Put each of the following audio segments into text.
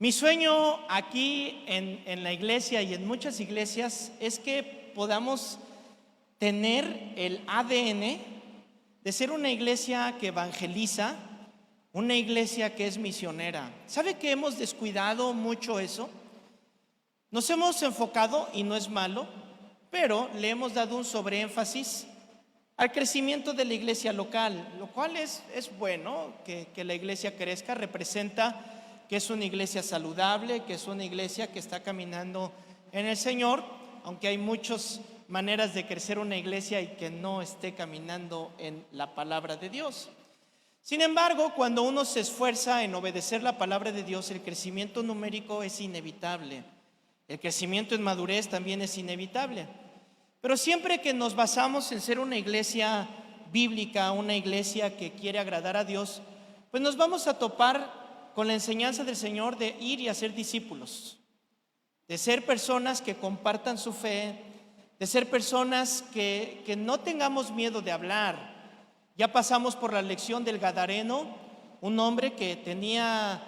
Mi sueño aquí en la iglesia y en muchas iglesias es que podamos tener el ADN de ser una iglesia que evangeliza, una iglesia que es misionera. ¿Sabe que hemos descuidado mucho eso? Nos hemos enfocado, y no es malo, pero le hemos dado un sobreénfasis al crecimiento de la iglesia local, lo cual es bueno que la iglesia crezca, representa que es una iglesia saludable, que es una iglesia que está caminando en el Señor, aunque hay muchas maneras de crecer una iglesia y que no esté caminando en la palabra de Dios. Sin embargo, cuando uno se esfuerza en obedecer la palabra de Dios, el crecimiento numérico es inevitable. El crecimiento en madurez también es inevitable. Pero siempre que nos basamos en ser una iglesia bíblica, una iglesia que quiere agradar a Dios, pues nos vamos a topar con la enseñanza del Señor de ir y hacer discípulos, de ser personas que compartan su fe, de ser personas que no tengamos miedo de hablar. Ya pasamos por la lección del Gadareno, un hombre que tenía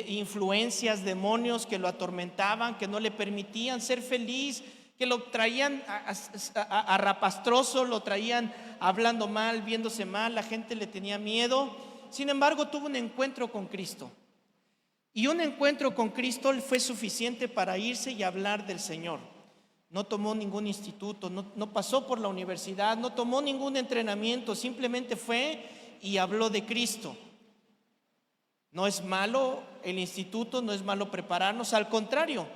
influencias, demonios que lo atormentaban, que no le permitían ser feliz, que lo traían arrapastroso, lo traían hablando mal, viéndose mal, la gente le tenía miedo. Sin embargo, tuvo un encuentro con Cristo. Y un encuentro con Cristo fue suficiente para irse y hablar del Señor. No tomó ningún instituto, no pasó por la universidad, no tomó ningún entrenamiento, simplemente fue y habló de Cristo. No es malo el instituto, no es malo prepararnos, al contrario,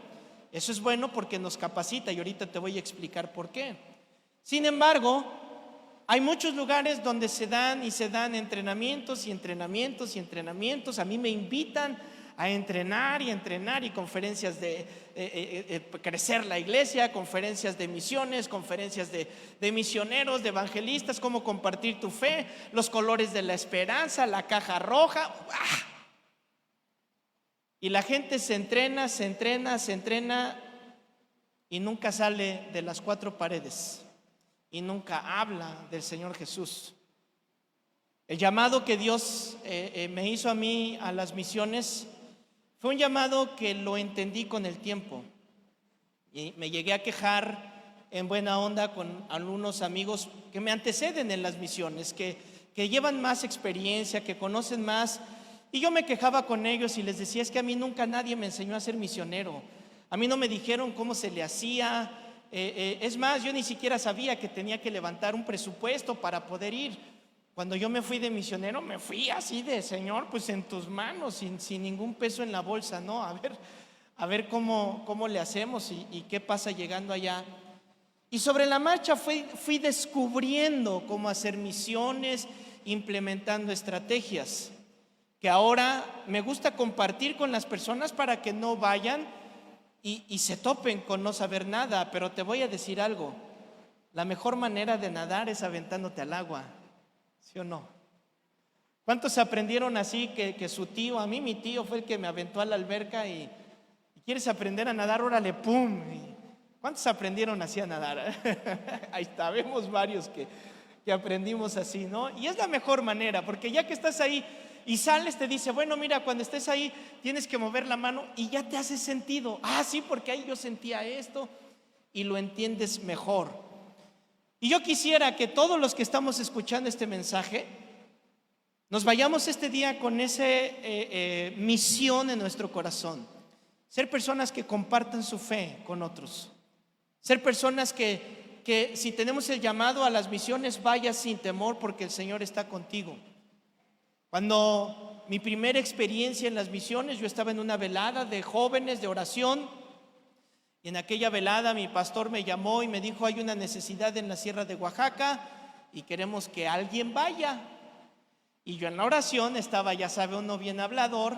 eso es bueno porque nos capacita y ahorita te voy a explicar por qué. Sin embargo, hay muchos lugares donde se dan entrenamientos y entrenamientos y entrenamientos. A mí me invitan a entrenar y conferencias de crecer la iglesia, conferencias de misiones, conferencias de misioneros, de evangelistas, cómo compartir tu fe, los colores de la esperanza, la caja roja. Y la gente se entrena y nunca sale de las cuatro paredes y nunca habla del Señor Jesús. El llamado que Dios me hizo a mí a las misiones fue un llamado que lo entendí con el tiempo y me llegué a quejar en buena onda con algunos amigos que me anteceden en las misiones, que llevan más experiencia, que conocen más, y yo me quejaba con ellos y les decía: es que a mí nunca nadie me enseñó a ser misionero, a mí no me dijeron cómo se le hacía. Es más, yo ni siquiera sabía que tenía que levantar un presupuesto para poder ir. Cuando yo me fui de misionero, me fui así de: Señor, pues en tus manos, sin ningún peso en la bolsa, ¿no? A ver cómo le hacemos y qué pasa llegando allá. Y sobre la marcha fui descubriendo cómo hacer misiones, implementando estrategias, que ahora me gusta compartir con las personas para que no vayan y se topen con no saber nada. Pero te voy a decir algo: la mejor manera de nadar es aventándote al agua, ¿sí o no? ¿Cuántos aprendieron así que su tío, a mí mi tío fue el que me aventó a la alberca y quieres aprender a nadar? Órale, pum. ¿Cuántos aprendieron así a nadar? Ahí está, vemos varios que aprendimos así, ¿no? Y es la mejor manera, porque ya que estás ahí y sales, te dice: bueno, mira, cuando estés ahí tienes que mover la mano, y ya te hace sentido. Sí, porque ahí yo sentía esto, y lo entiendes mejor. Y yo quisiera que todos los que estamos escuchando este mensaje nos vayamos este día con esa misión en nuestro corazón: ser personas que compartan su fe con otros, ser personas que si tenemos el llamado a las misiones, vayas sin temor, porque el Señor está contigo. Cuando mi primera experiencia en las misiones, yo estaba en una velada de jóvenes de oración, y en aquella velada mi pastor me llamó y me dijo: hay una necesidad en la sierra de Oaxaca y queremos que alguien vaya. Y yo en la oración estaba, ya sabe uno, bien hablador: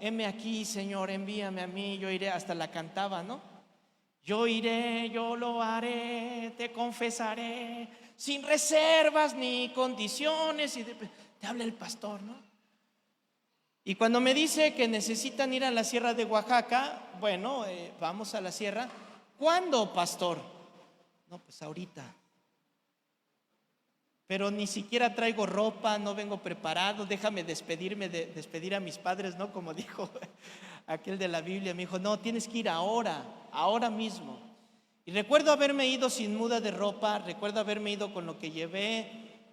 heme aquí, Señor, envíame a mí, yo iré. Hasta la cantaba, ¿no? Yo iré, yo lo haré, te confesaré, sin reservas ni condiciones. Y te habla el pastor, ¿no? Y cuando me dice que necesitan ir a la sierra de Oaxaca, bueno, vamos a la sierra. ¿Cuándo, pastor? No, pues ahorita. Pero ni siquiera traigo ropa, no vengo preparado, déjame despedir a mis padres, ¿no? Como dijo aquel de la Biblia, me dijo, no, tienes que ir ahora, ahora mismo. Y recuerdo haberme ido sin muda de ropa, recuerdo haberme ido con lo que llevé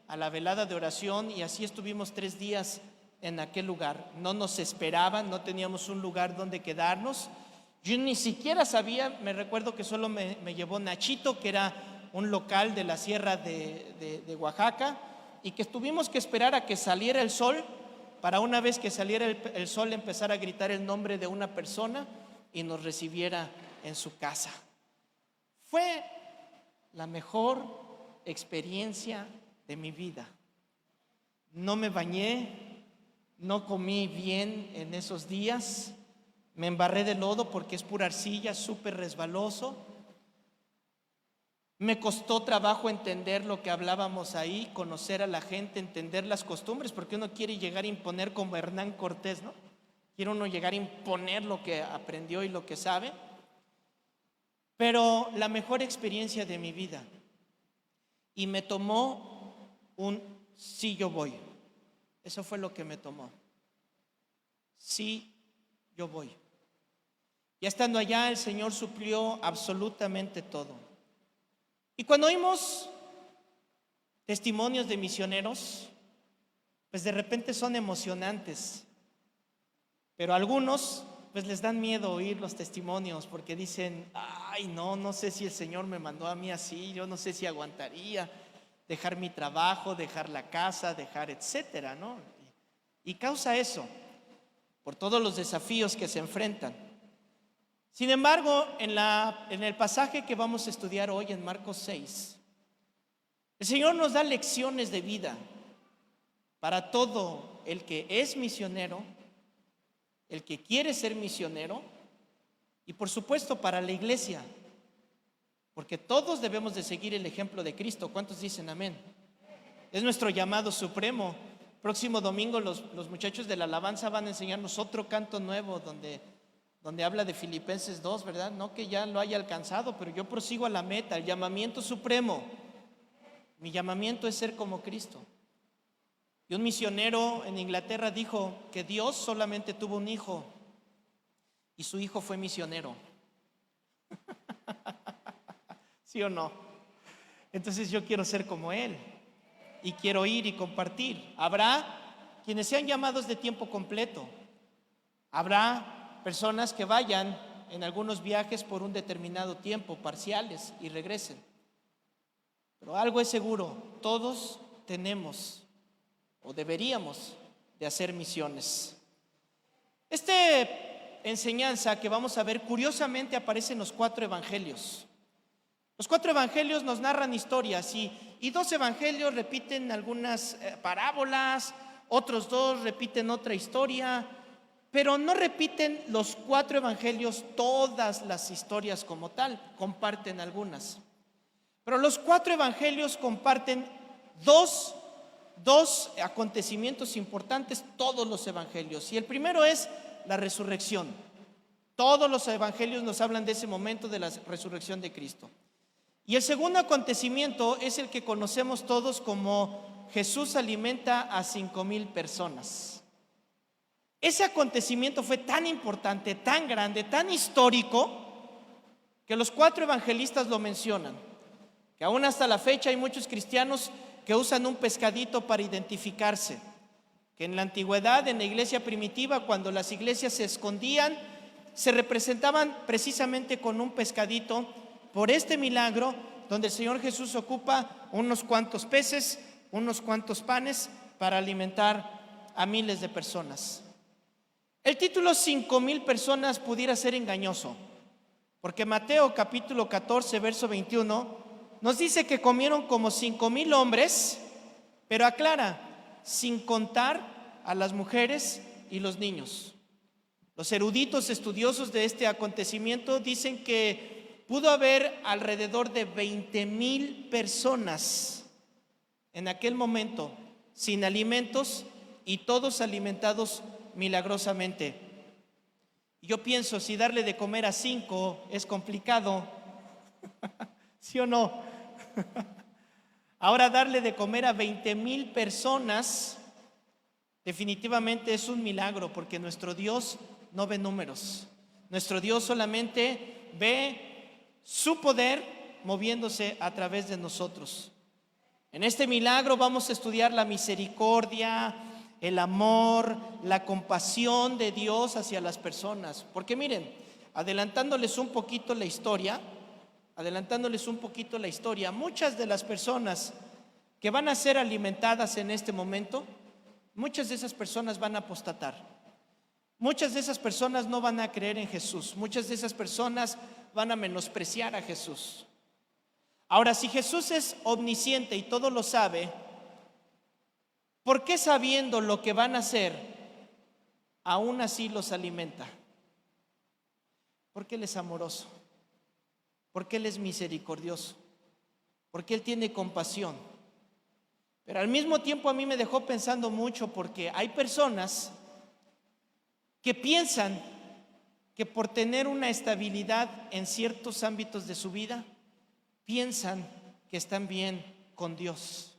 a la velada de oración, y así estuvimos 3 días en aquel lugar. No nos esperaban, no teníamos un lugar donde quedarnos. Yo ni siquiera sabía, me recuerdo que solo me llevó Nachito, que era un local de la sierra de Oaxaca, y que tuvimos que esperar a que saliera el sol, para una vez que saliera el sol empezar a gritar el nombre de una persona y nos recibiera en su casa. Fue la mejor experiencia de mi vida. No me bañé, no comí bien en esos días, me embarré de lodo porque es pura arcilla, súper resbaloso. Me costó trabajo entender lo que hablábamos ahí, conocer a la gente, entender las costumbres, porque uno quiere llegar a imponer como Hernán Cortés, ¿no? Quiere uno llegar a imponer lo que aprendió y lo que sabe. Pero la mejor experiencia de mi vida, y me tomó un sí, yo voy. Eso fue lo que me tomó. Sí, yo voy. Ya estando allá, el Señor suplió absolutamente todo. Y cuando oímos testimonios de misioneros, pues de repente son emocionantes, pero a algunos pues les dan miedo oír los testimonios porque dicen, ay, no sé si el Señor me mandó a mí así, yo no sé si aguantaría dejar mi trabajo, dejar la casa, dejar etcétera, ¿no? Y causa eso por todos los desafíos que se enfrentan. Sin embargo, en el pasaje que vamos a estudiar hoy, en Marcos 6, el Señor nos da lecciones de vida para todo el que es misionero, el que quiere ser misionero, y por supuesto para la iglesia, porque todos debemos de seguir el ejemplo de Cristo. ¿Cuántos dicen amén? Es nuestro llamado supremo. Próximo domingo los muchachos de la alabanza van a enseñarnos otro canto nuevo donde habla de Filipenses 2, ¿verdad? No que ya lo haya alcanzado, pero yo prosigo a la meta, el llamamiento supremo. Mi llamamiento es ser como Cristo. Y un misionero en Inglaterra dijo que Dios solamente tuvo un hijo y su hijo fue misionero. ¿Sí o no? Entonces yo quiero ser como él y quiero ir y compartir. Habrá quienes sean llamados de tiempo completo. Habrá personas que vayan en algunos viajes por un determinado tiempo, parciales, y regresen. Pero algo es seguro, todos tenemos o deberíamos de hacer misiones. Esta enseñanza que vamos a ver curiosamente aparece en los 4 evangelios. Los 4 evangelios nos narran historias y 2 evangelios repiten algunas parábolas, otros 2 repiten otra historia, pero no repiten los 4 evangelios todas las historias como tal, comparten algunas. Pero los 4 evangelios comparten dos acontecimientos importantes, todos los evangelios. Y el primero es la resurrección. Todos los evangelios nos hablan de ese momento de la resurrección de Cristo. Y el segundo acontecimiento es el que conocemos todos como Jesús alimenta a 5,000 personas. Ese acontecimiento fue tan importante, tan grande, tan histórico, que los 4 evangelistas lo mencionan. Que aún hasta la fecha hay muchos cristianos que usan un pescadito para identificarse. Que en la antigüedad, en la iglesia primitiva, cuando las iglesias se escondían, se representaban precisamente con un pescadito por este milagro, donde el Señor Jesús ocupa unos cuantos peces, unos cuantos panes para alimentar a miles de personas. El título 5,000 personas pudiera ser engañoso, porque Mateo capítulo 14, verso 21, nos dice que comieron como 5,000 hombres, pero aclara, sin contar a las mujeres y los niños. Los eruditos estudiosos de este acontecimiento dicen que pudo haber alrededor de 20,000 personas en aquel momento sin alimentos y todos alimentados milagrosamente. Y yo pienso, si darle de comer a 5 es complicado, ¿sí o no? Ahora darle de comer a 20,000 personas definitivamente es un milagro, porque nuestro Dios no ve números. Nuestro Dios solamente ve su poder moviéndose a través de nosotros. En este milagro vamos a estudiar la misericordia, el amor, la compasión de Dios hacia las personas. Porque miren, adelantándoles un poquito la historia, muchas de las personas que van a ser alimentadas en este momento, muchas de esas personas van a apostatar. Muchas de esas personas no van a creer en Jesús. Muchas de esas personas van a menospreciar a Jesús. Ahora, si Jesús es omnisciente y todo lo sabe, ¿por qué sabiendo lo que van a hacer, aún así los alimenta? Porque Él es amoroso, porque Él es misericordioso, porque Él tiene compasión. Pero al mismo tiempo a mí me dejó pensando mucho, porque hay personas que piensan que por tener una estabilidad en ciertos ámbitos de su vida, piensan que están bien con Dios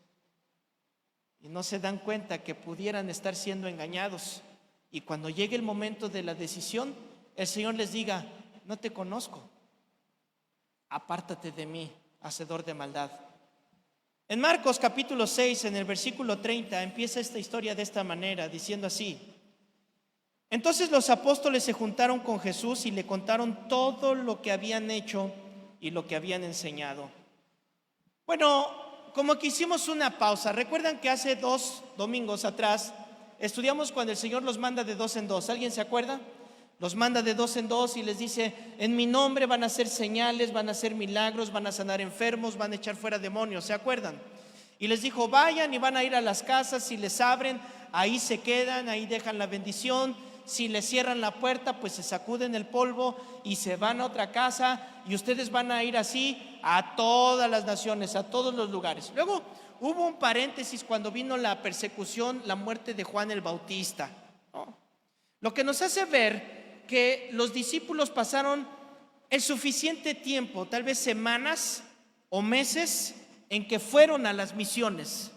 y no se dan cuenta que pudieran estar siendo engañados, y cuando llegue el momento de la decisión, el Señor les diga: no te conozco, apártate de mí, hacedor de maldad. En Marcos capítulo 6, en el versículo 30, empieza esta historia de esta manera, diciendo así: entonces los apóstoles se juntaron con Jesús y le contaron todo lo que habían hecho y lo que habían enseñado. Bueno, como que hicimos una pausa. ¿Recuerdan que hace 2 domingos atrás estudiamos cuando el Señor los manda de 2 en 2? ¿Alguien se acuerda? Los manda de 2 en 2 y les dice: en mi nombre van a hacer señales, van a hacer milagros, van a sanar enfermos, van a echar fuera demonios. ¿Se acuerdan? Y les dijo: vayan y van a ir a las casas, si les abren, ahí se quedan, ahí dejan la bendición. Si les cierran la puerta, pues se sacuden el polvo y se van a otra casa, y ustedes van a ir así a todas las naciones, a todos los lugares. Luego hubo un paréntesis cuando vino la persecución, la muerte de Juan el Bautista, ¿no? Lo que nos hace ver que los discípulos pasaron el suficiente tiempo, tal vez semanas o meses, en que fueron a las misiones,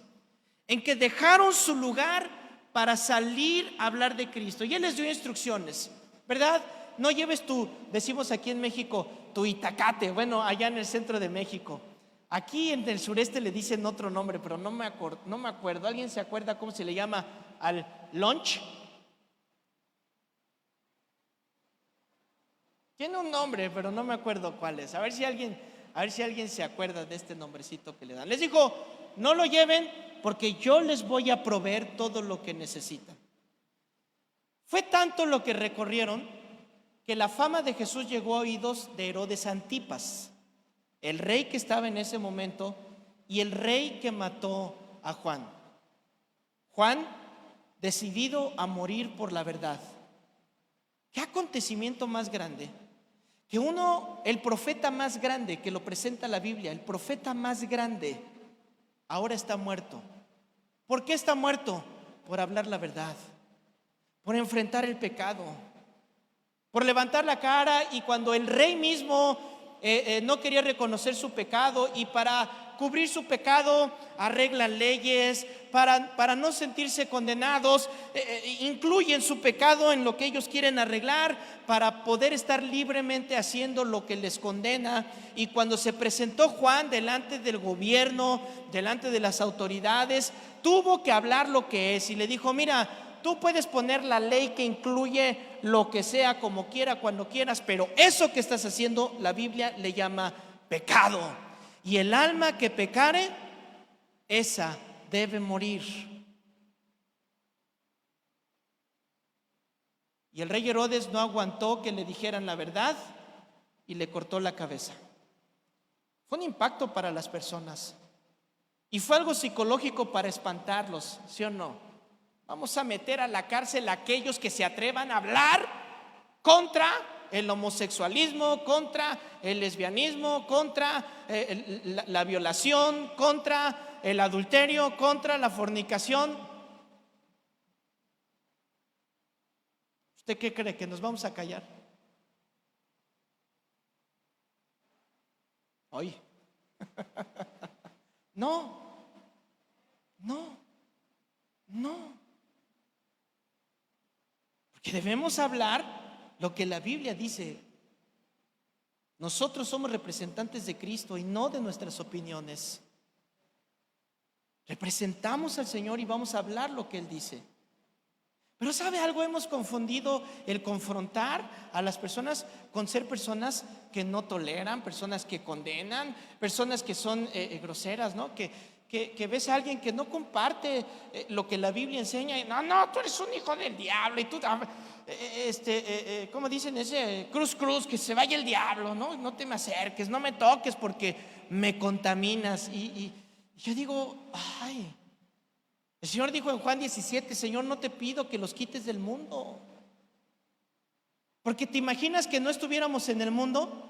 en que dejaron su lugar para salir a hablar de Cristo. Y Él les dio instrucciones, ¿verdad? No lleves decimos aquí en México, tu itacate. Bueno, allá en el centro de México. Aquí en el sureste le dicen otro nombre, pero no me acuerdo. ¿Alguien se acuerda cómo se le llama al lunch? Tiene un nombre, pero no me acuerdo cuál es. A ver si alguien se acuerda de este nombrecito que le dan. Les dijo: no lo lleven, porque yo les voy a proveer todo lo que necesitan. Fue tanto lo que recorrieron que la fama de Jesús llegó a oídos de Herodes Antipas, el rey que estaba en ese momento y el rey que mató a Juan. Juan, decidido a morir por la verdad. ¿Qué acontecimiento más grande? Que el profeta más grande que lo presenta la Biblia, el profeta más grande, ahora está muerto. ¿Por qué está muerto? Por hablar la verdad, por enfrentar el pecado, por levantar la cara. Y cuando el rey mismo no quería reconocer su pecado, y para cubrir su pecado arreglan leyes para no sentirse condenados, incluyen su pecado en lo que ellos quieren arreglar para poder estar libremente haciendo lo que les condena. Y cuando se presentó Juan delante del gobierno, delante de las autoridades, tuvo que hablar lo que es, y le dijo: mira, tú puedes poner la ley que incluye lo que sea, como quiera, cuando quieras, pero eso que estás haciendo, la Biblia le llama pecado. Y el alma que pecare, esa debe morir. Y el rey Herodes no aguantó que le dijeran la verdad y le cortó la cabeza. Fue un impacto para las personas y fue algo psicológico para espantarlos, ¿sí o no? Vamos a meter a la cárcel a aquellos que se atrevan a hablar contra el homosexualismo, contra el lesbianismo, contra la violación, contra el adulterio, contra la fornicación. ¿Usted qué cree? ¿Que nos vamos a callar? Hoy. No. Porque debemos hablar lo que la Biblia dice. Nosotros somos representantes de Cristo y no de nuestras opiniones. Representamos al Señor y vamos a hablar lo que Él dice. Pero ¿sabe algo? Hemos confundido el confrontar a las personas con ser personas que no toleran, personas que condenan, personas que son groseras, ¿no? Que ves a alguien que no comparte lo que la Biblia enseña y no, tú eres un hijo del diablo y tú, ¿cómo dicen ese? Cruz, que se vaya el diablo, no te me acerques, no me toques porque me contaminas. Y yo digo, ay, el Señor dijo en Juan 17, Señor, no te pido que los quites del mundo. Porque te imaginas que no estuviéramos en el mundo.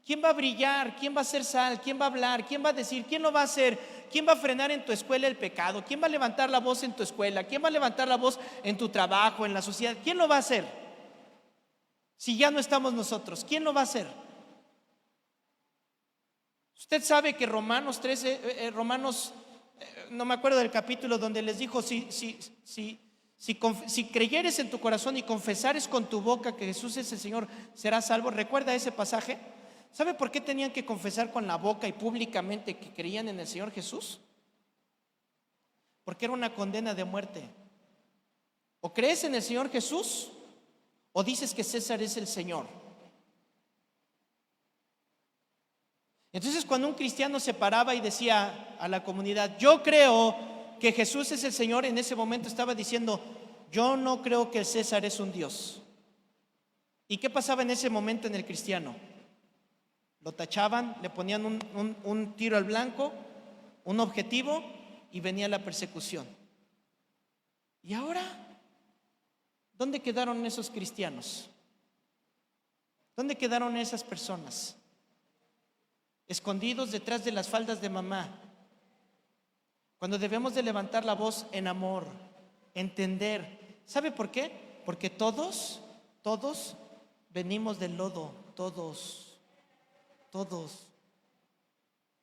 ¿Quién va a brillar? ¿Quién va a ser sal? ¿Quién va a hablar? ¿Quién va a decir? ¿Quién lo va a hacer? ¿Quién va a frenar en tu escuela el pecado? ¿Quién va a levantar la voz en tu escuela? ¿Quién va a levantar la voz en tu trabajo, en la sociedad? ¿Quién lo va a hacer? Si ya no estamos nosotros, ¿quién lo va a hacer? Usted sabe que Romanos 13, no me acuerdo del capítulo donde les dijo, si creyeres en tu corazón y confesares con tu boca que Jesús es el Señor, serás salvo. ¿Recuerda ese pasaje? ¿Sabe por qué tenían que confesar con la boca y públicamente que creían en el Señor Jesús? Porque era una condena de muerte. O crees en el Señor Jesús o dices que César es el Señor. Entonces, cuando un cristiano se paraba y decía a la comunidad, yo creo que Jesús es el Señor, en ese momento estaba diciendo, yo no creo que el César es un Dios. ¿Y qué pasaba en ese momento en el cristiano? Lo tachaban, le ponían un tiro al blanco, un objetivo, y venía la persecución. ¿Y ahora? ¿Dónde quedaron esos cristianos? ¿Dónde quedaron esas personas? Escondidos detrás de las faldas de mamá, cuando debemos de levantar la voz en amor, entender. ¿Sabe por qué? Porque todos venimos del lodo, todos.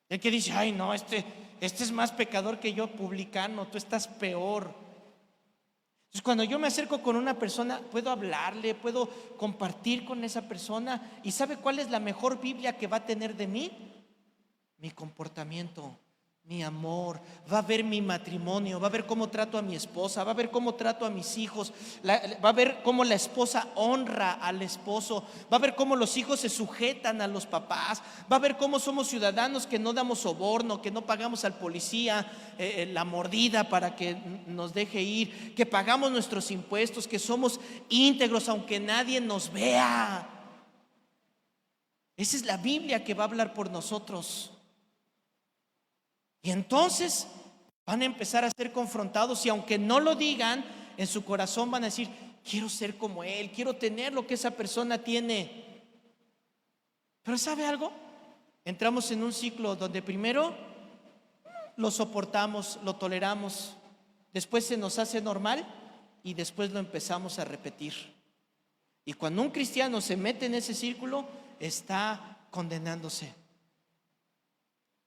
El que dice, ay no, este es más pecador que yo, publicano, tú estás peor. Entonces, cuando yo me acerco con una persona, puedo hablarle, puedo compartir con esa persona. ¿Y sabe cuál es la mejor Biblia que va a tener de mí? Mi comportamiento, mi amor. Va a ver mi matrimonio, va a ver cómo trato a mi esposa, va a ver cómo trato a mis hijos, va a ver cómo la esposa honra al esposo, va a ver cómo los hijos se sujetan a los papás, va a ver cómo somos ciudadanos que no damos soborno, que no pagamos al policía la mordida para que nos deje ir, que pagamos nuestros impuestos, que somos íntegros aunque nadie nos vea. Esa es la Biblia que va a hablar por nosotros. Y entonces van a empezar a ser confrontados y aunque no lo digan, en su corazón van a decir, quiero ser como él, quiero tener lo que esa persona tiene. Pero ¿sabe algo? Entramos en un ciclo donde primero lo soportamos, lo toleramos, después se nos hace normal y después lo empezamos a repetir. Y cuando un cristiano se mete en ese círculo, está condenándose.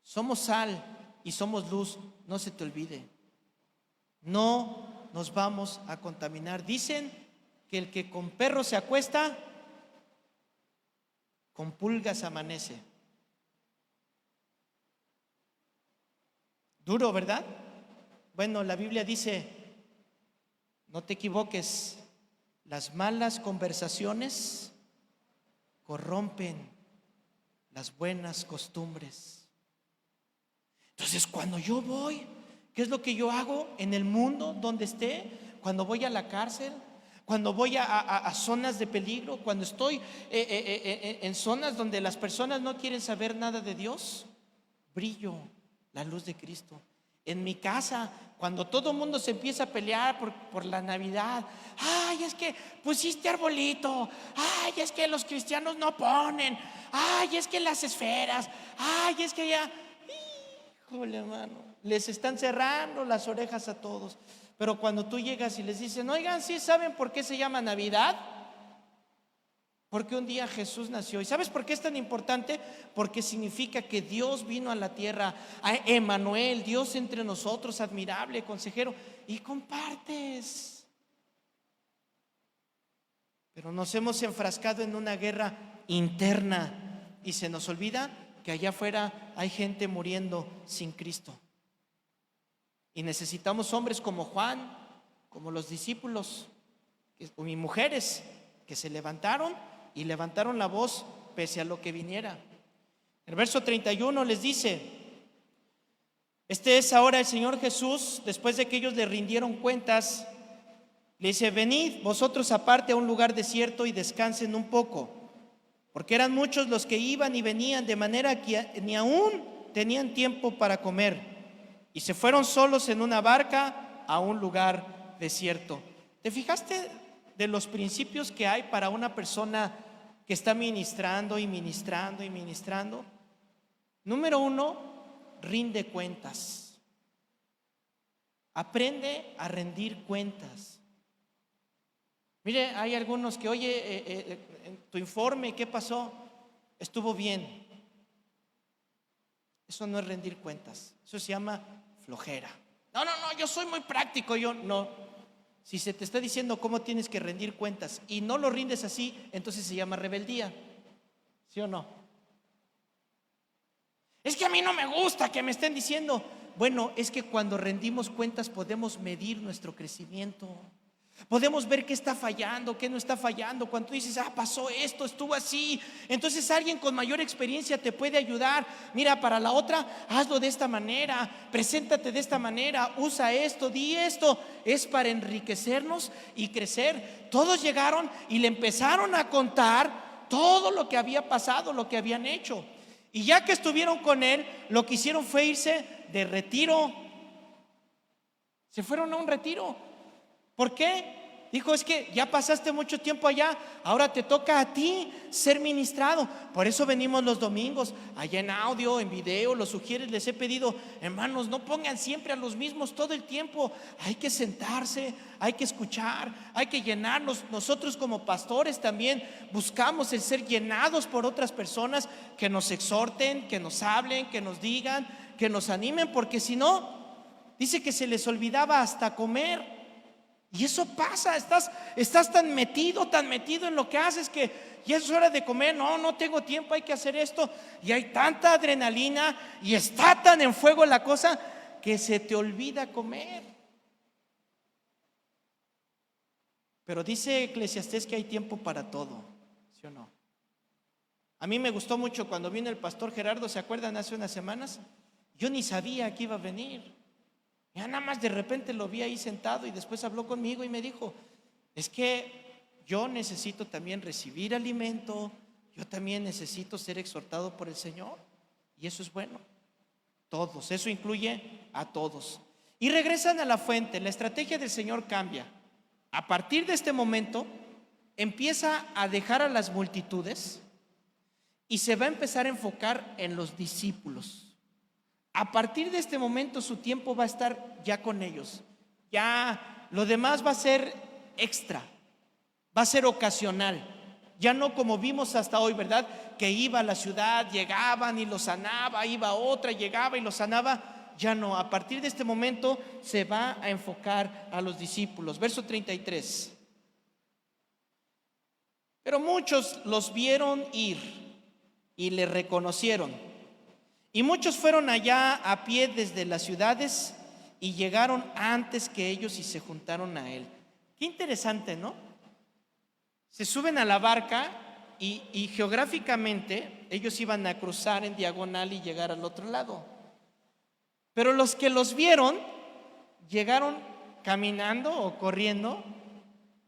Somos sal y somos luz, no se te olvide. No nos vamos a contaminar. Dicen que el que con perros se acuesta, con pulgas amanece. Duro, ¿verdad? Bueno, la Biblia dice, no te equivoques, las malas conversaciones corrompen las buenas costumbres. Entonces, cuando yo voy, ¿qué es lo que yo hago en el mundo donde esté? Cuando voy a la cárcel, cuando voy a zonas de peligro, cuando estoy en zonas donde las personas no quieren saber nada de Dios, brillo la luz de Cristo. En mi casa, cuando todo el mundo se empieza a pelear por la Navidad, ay, es que pusiste arbolito, ay, es que los cristianos no ponen, ay, es que las esferas, ay, es que ya, híjole, hermano, les están cerrando las orejas a todos. Pero cuando tú llegas y les dicen, oigan, ¿sí saben por qué se llama Navidad? Porque un día Jesús nació. ¿Y sabes por qué es tan importante? Porque significa que Dios vino a la tierra, a Emmanuel, Dios entre nosotros, admirable, consejero, y compartes. Pero nos hemos enfrascado en una guerra interna y se nos olvida que allá afuera hay gente muriendo sin Cristo. Y necesitamos hombres como Juan, como los discípulos y mujeres que se levantaron y levantaron la voz pese a lo que viniera. El verso 31 les dice: este es ahora el Señor Jesús, después de que ellos le rindieron cuentas, le dice: venid vosotros aparte a un lugar desierto y descansen un poco, porque eran muchos los que iban y venían, de manera que ni aún tenían tiempo para comer. Y se fueron solos en una barca a un lugar desierto. ¿Te fijaste de los principios que hay para una persona que está ministrando y ministrando y ministrando? Número 1, rinde cuentas. Aprende a rendir cuentas. Mire, hay algunos que, oye, tu informe, ¿qué pasó? Estuvo bien. Eso no es rendir cuentas. Eso se llama flojera. No, yo soy muy práctico. Yo no. Si se te está diciendo cómo tienes que rendir cuentas y no lo rindes así, entonces se llama rebeldía. ¿Sí o no? Es que a mí no me gusta que me estén diciendo. Bueno, es que cuando rendimos cuentas podemos medir nuestro crecimiento. Podemos ver qué está fallando, qué no está fallando. Cuando tú dices, pasó esto, estuvo así, entonces alguien con mayor experiencia te puede ayudar. Mira, para la otra, hazlo de esta manera, preséntate de esta manera, usa esto, di esto. Es para enriquecernos y crecer. Todos llegaron y le empezaron a contar todo lo que había pasado, lo que habían hecho. Y ya que estuvieron con él, lo que hicieron fue irse de retiro. Se fueron a un retiro. ¿Por qué? Dijo: es que ya pasaste mucho tiempo allá, ahora te toca a ti ser ministrado. Por eso venimos los domingos, allá en audio, en video, los sugieres. Les he pedido, hermanos, no pongan siempre a los mismos todo el tiempo. Hay que sentarse, hay que escuchar, hay que llenarnos. Nosotros como pastores también buscamos el ser llenados por otras personas que nos exhorten, que nos hablen, que nos digan, que nos animen, porque si no, dice que se les olvidaba hasta comer. Y eso pasa, estás tan metido en lo que haces que ya es hora de comer. No tengo tiempo, hay que hacer esto. Y hay tanta adrenalina y está tan en fuego la cosa que se te olvida comer. Pero dice Eclesiastés que hay tiempo para todo, ¿sí o no? A mí me gustó mucho cuando vino el pastor Gerardo, ¿se acuerdan? Hace unas semanas. Yo ni sabía que iba a venir. Ya nada más de repente lo vi ahí sentado y después habló conmigo y me dijo: es que yo necesito también recibir alimento, yo también necesito ser exhortado por el Señor. Y eso es bueno. Todos, eso incluye a todos. Y regresan a la fuente. La estrategia del Señor cambia. A partir de este momento empieza a dejar a las multitudes y se va a empezar a enfocar en los discípulos. A partir de este momento su tiempo va a estar ya con ellos. Ya lo demás va a ser extra, va a ser ocasional. Ya no como vimos hasta hoy, ¿verdad? Que iba a la ciudad, llegaban y los sanaba, iba otra, llegaba y los sanaba. Ya no, a partir de este momento se va a enfocar a los discípulos. Verso 33. Pero muchos los vieron ir y le reconocieron. Y muchos fueron allá a pie desde las ciudades y llegaron antes que ellos y se juntaron a él. Qué interesante, ¿no? Se suben a la barca y geográficamente ellos iban a cruzar en diagonal y llegar al otro lado. Pero los que los vieron llegaron caminando o corriendo,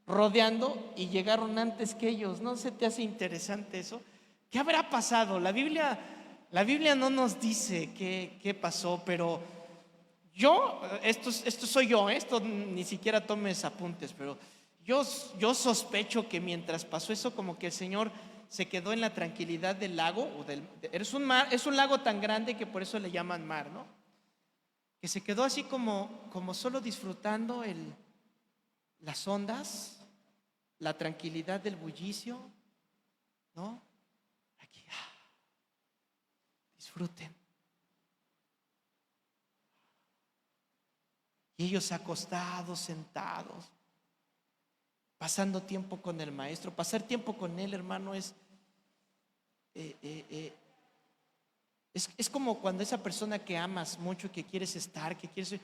rodeando, y llegaron antes que ellos. ¿No se te hace interesante eso? ¿Qué habrá pasado? La Biblia no nos dice qué pasó, pero esto soy yo, esto ni siquiera tomes apuntes, pero yo sospecho que mientras pasó eso, como que el Señor se quedó en la tranquilidad del lago, es un lago tan grande que por eso le llaman mar, ¿no? Que se quedó así como solo disfrutando las ondas, la tranquilidad del bullicio, ¿no? Disfruten. Y ellos acostados, sentados, pasando tiempo con el maestro. Pasar tiempo con él, hermano, es como cuando esa persona que amas mucho, que quieres estar, que quieres...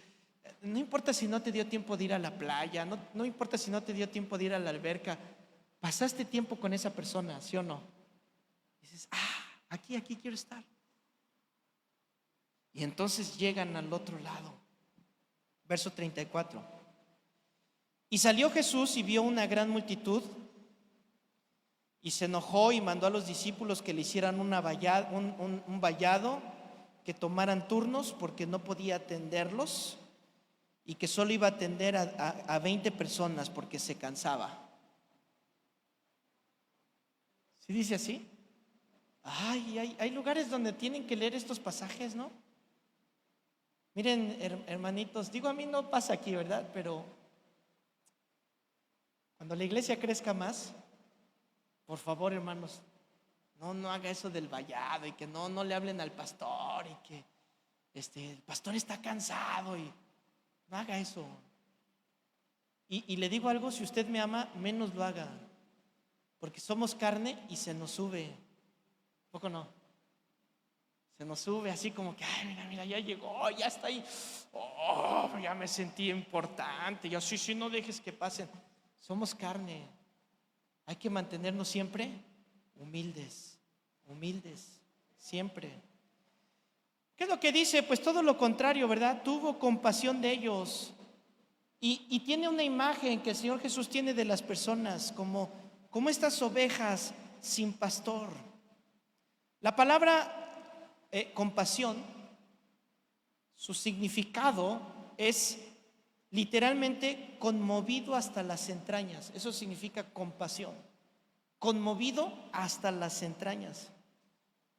No importa si no te dio tiempo de ir a la playa, no importa si no te dio tiempo de ir a la alberca, pasaste tiempo con esa persona, ¿sí o no? Dices, aquí quiero estar. Y entonces llegan al otro lado. Verso 34. Y salió Jesús y vio una gran multitud, y se enojó y mandó a los discípulos que le hicieran un vallado, que tomaran turnos porque no podía atenderlos, y que solo iba a atender a 20 personas porque se cansaba. ¿Sí dice así? Hay lugares donde tienen que leer estos pasajes, ¿no? Miren, hermanitos, digo, a mí no pasa aquí, ¿verdad? Pero cuando la iglesia crezca más, por favor, hermanos, no haga eso del vallado, y que no le hablen al pastor, y que el pastor está cansado, y no haga eso. Y le digo algo: si usted me ama, menos lo haga, porque somos carne y se nos sube. ¿Poco no? Se nos sube así como que, mira, ya llegó, ya está ahí. Ya me sentí importante. Ya sí, no dejes que pasen. Somos carne. Hay que mantenernos siempre humildes, siempre. ¿Qué es lo que dice? Pues todo lo contrario, ¿verdad? Tuvo compasión de ellos. Y tiene una imagen que el Señor Jesús tiene de las personas como estas ovejas sin pastor. La palabra compasión, su significado es literalmente conmovido hasta las entrañas. Eso significa compasión, conmovido hasta las entrañas.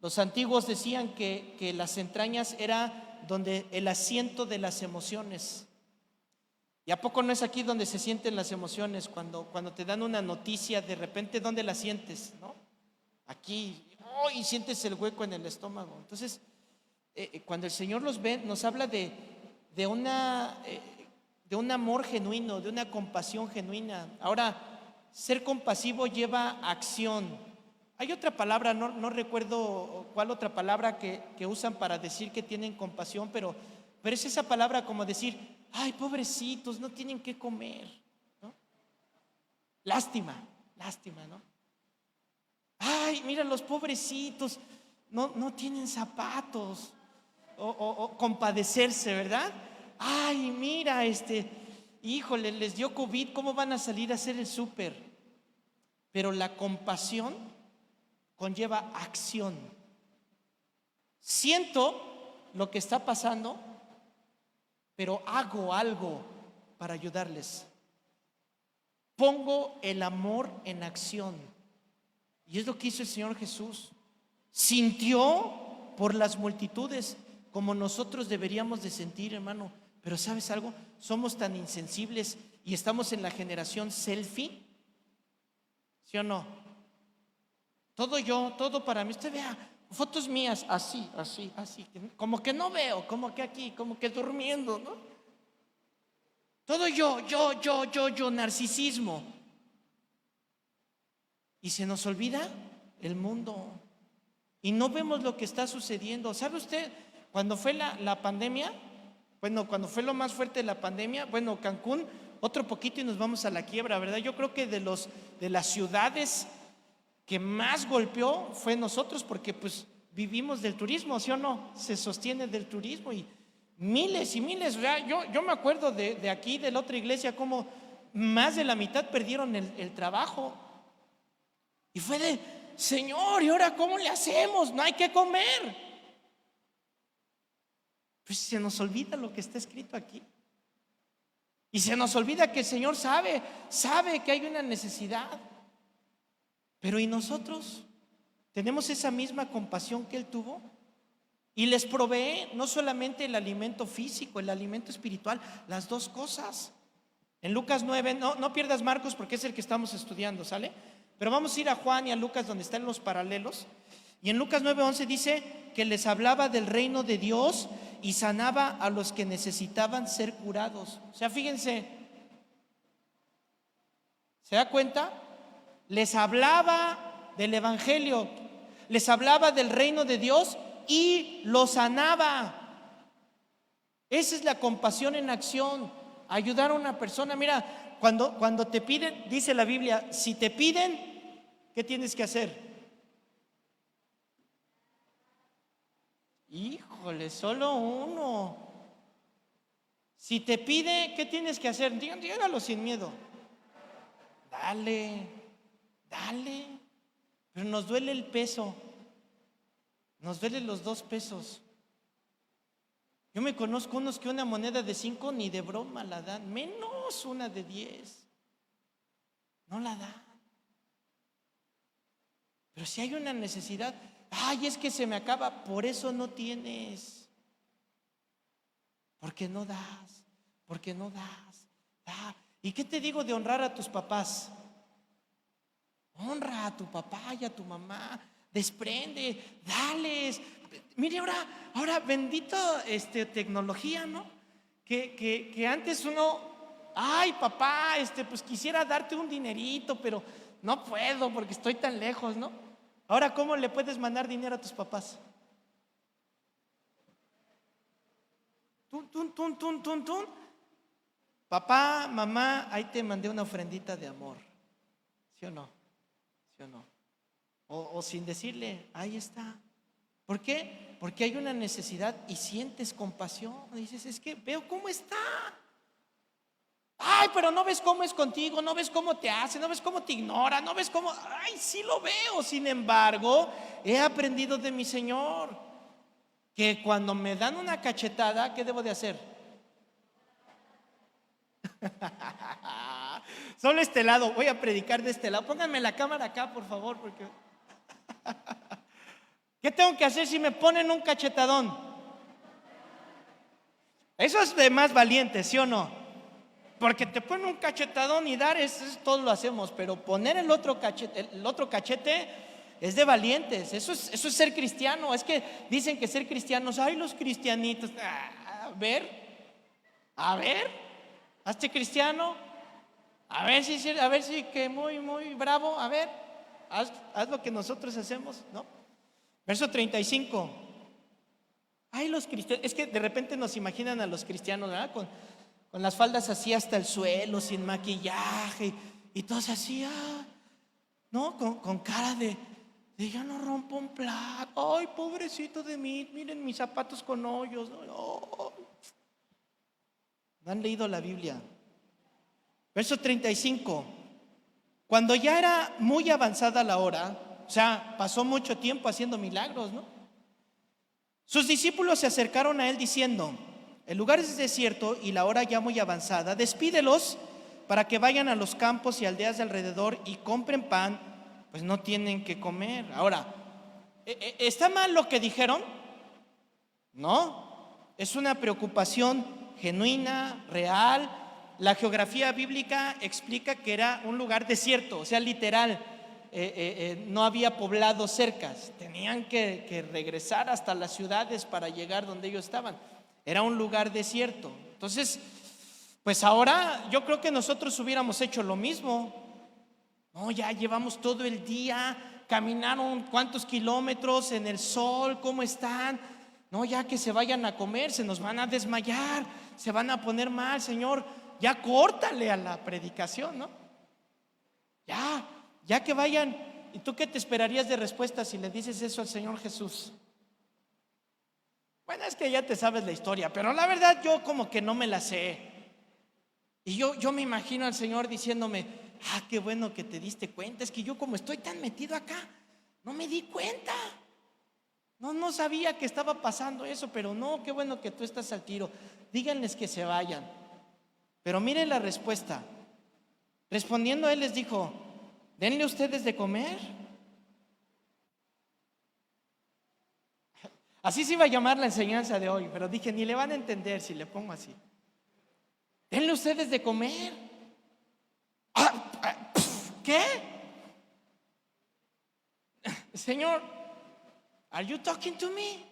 Los antiguos decían que las entrañas era donde el asiento de las emociones. ¿Y a poco no es aquí donde se sienten las emociones? Cuando te dan una noticia, de repente, ¿dónde la sientes? ¿No? Aquí, y sientes el hueco en el estómago. Entonces, cuando el Señor los ve, nos habla de un amor genuino, de una compasión genuina. Ahora, ser compasivo lleva acción. Hay otra palabra, no recuerdo cuál otra palabra que usan para decir que tienen compasión, pero es esa palabra como decir, pobrecitos, no tienen que comer, ¿no? Lástima, ¿no? Mira, los pobrecitos no tienen zapatos. O compadecerse, ¿verdad? Mira, híjole, les dio COVID, ¿cómo van a salir a hacer el súper? Pero la compasión conlleva acción. Siento lo que está pasando, pero hago algo para ayudarles. Pongo el amor en acción. Y es lo que hizo el Señor Jesús. Sintió por las multitudes como nosotros deberíamos de sentir, hermano. Pero ¿sabes algo? Somos tan insensibles y estamos en la generación selfie. ¿Sí o no? Todo yo, todo para mí. Usted vea fotos mías así, como que no veo, como que aquí, como que durmiendo, ¿no? Todo yo, narcisismo. Y se nos olvida el mundo. Y no vemos lo que está sucediendo. ¿Sabe usted? Cuando fue la pandemia, cuando fue lo más fuerte de la pandemia, Cancún, otro poquito y nos vamos a la quiebra, ¿verdad? Yo creo que de las ciudades que más golpeó fue nosotros, porque pues vivimos del turismo, ¿sí o no? Se sostiene del turismo y miles y miles. Yo me acuerdo de aquí, de la otra iglesia, como más de la mitad perdieron el trabajo. Y fue de, Señor, ¿y ahora cómo le hacemos? No hay que comer. Pues se nos olvida lo que está escrito aquí. Y se nos olvida que el Señor sabe que hay una necesidad. Pero ¿y nosotros? ¿Tenemos esa misma compasión que Él tuvo? Y les provee no solamente el alimento físico, el alimento espiritual, las dos cosas. En Lucas 9, no pierdas Marcos porque es el que estamos estudiando, ¿sale? Pero vamos a ir a Juan y a Lucas, donde están los paralelos. Y en Lucas 9:11 dice que les hablaba del reino de Dios y sanaba a los que necesitaban ser curados. O sea, fíjense, ¿Se da cuenta? Les hablaba del evangelio, les hablaba del reino de Dios y los sanaba. Esa es la compasión en acción, ayudar a una persona. Mira, cuando te piden, dice la Biblia, si te piden, ¿qué tienes que hacer? Híjole, solo uno. Si te pide, ¿qué tienes que hacer? Dígalo sin miedo. Dale, dale. Pero nos duele el peso. Nos duelen los 2 pesos. Yo me conozco unos que una moneda de 5 ni de broma la dan, menos una de 10. No la dan. Pero si hay una necesidad, ay, es que se me acaba, por eso no tienes. Porque no das, porque no das. Da. ¿Y qué te digo de honrar a tus papás? Honra a tu papá y a tu mamá. Desprende, dales. Mire, ahora bendito tecnología, ¿no? Que antes uno, ay papá, pues quisiera darte un dinerito, pero no puedo porque estoy tan lejos, ¿no? Ahora, ¿cómo le puedes mandar dinero a tus papás? Tun. Papá, mamá, ahí te mandé una ofrendita de amor. ¿Sí o no? ¿Sí o no? O sin decirle, ahí está. ¿Por qué? Porque hay una necesidad y sientes compasión. Dices, es que veo cómo está. Ay, pero no ves cómo es contigo, no ves cómo te hace, no ves cómo te ignora, no ves cómo. Ay, sí lo veo. Sin embargo, he aprendido de mi Señor que cuando me dan una cachetada, ¿qué debo de hacer? Solo este lado, voy a predicar de este lado. Pónganme la cámara acá, por favor, porque ¿qué tengo que hacer si me ponen un cachetadón? Eso es de más valiente, ¿sí o no? Porque te ponen un cachetadón y dar, eso todo lo hacemos, pero poner el otro cachete es de valientes. Eso es ser cristiano. Es que dicen que ser cristianos, ay, los cristianitos. A ver, hazte cristiano. A ver si que muy bravo. A ver, haz lo que nosotros hacemos, ¿no? Verso 35. Ay, los cristianos, es que de repente nos imaginan a los cristianos, ¿verdad? Con las faldas así hasta el suelo, sin maquillaje, y todos así, ¿no? Con cara de ya no rompo un plato. Ay, pobrecito de mí, miren mis zapatos con hoyos. No han leído la Biblia. Verso 35. Cuando ya era muy avanzada la hora, o sea, pasó mucho tiempo haciendo milagros, ¿no? Sus discípulos se acercaron a él diciendo, el lugar es desierto y la hora ya muy avanzada, despídelos para que vayan a los campos y aldeas de alrededor y compren pan, pues no tienen que comer. Ahora, ¿está mal lo que dijeron? No, es una preocupación genuina, real. La geografía bíblica explica que era un lugar desierto, o sea, literal. No había poblados cercas, tenían que regresar hasta las ciudades para llegar donde ellos estaban. Era un lugar desierto. Entonces, pues ahora yo creo que nosotros hubiéramos hecho lo mismo. No, ya llevamos todo el día, caminaron cuántos kilómetros en el sol, ¿cómo están? No, ya que se vayan a comer, se nos van a desmayar, se van a poner mal, Señor, ya córtale a la predicación, ¿no? Ya que vayan. ¿Y tú qué te esperarías de respuesta si le dices eso al Señor Jesús? Bueno, es que ya te sabes la historia, pero la verdad yo como que no me la sé. Y yo me imagino al Señor diciéndome, qué bueno que te diste cuenta. Es que yo como estoy tan metido acá, no me di cuenta. No sabía que estaba pasando eso, pero no, qué bueno que tú estás al tiro. Díganles que se vayan. Pero miren la respuesta. Respondiendo a él les dijo, denle ustedes de comer. Así se iba a llamar la enseñanza de hoy, pero dije, ni le van a entender si le pongo así. Denle ustedes de comer. ¿Qué? Señor, ¿are you talking to me?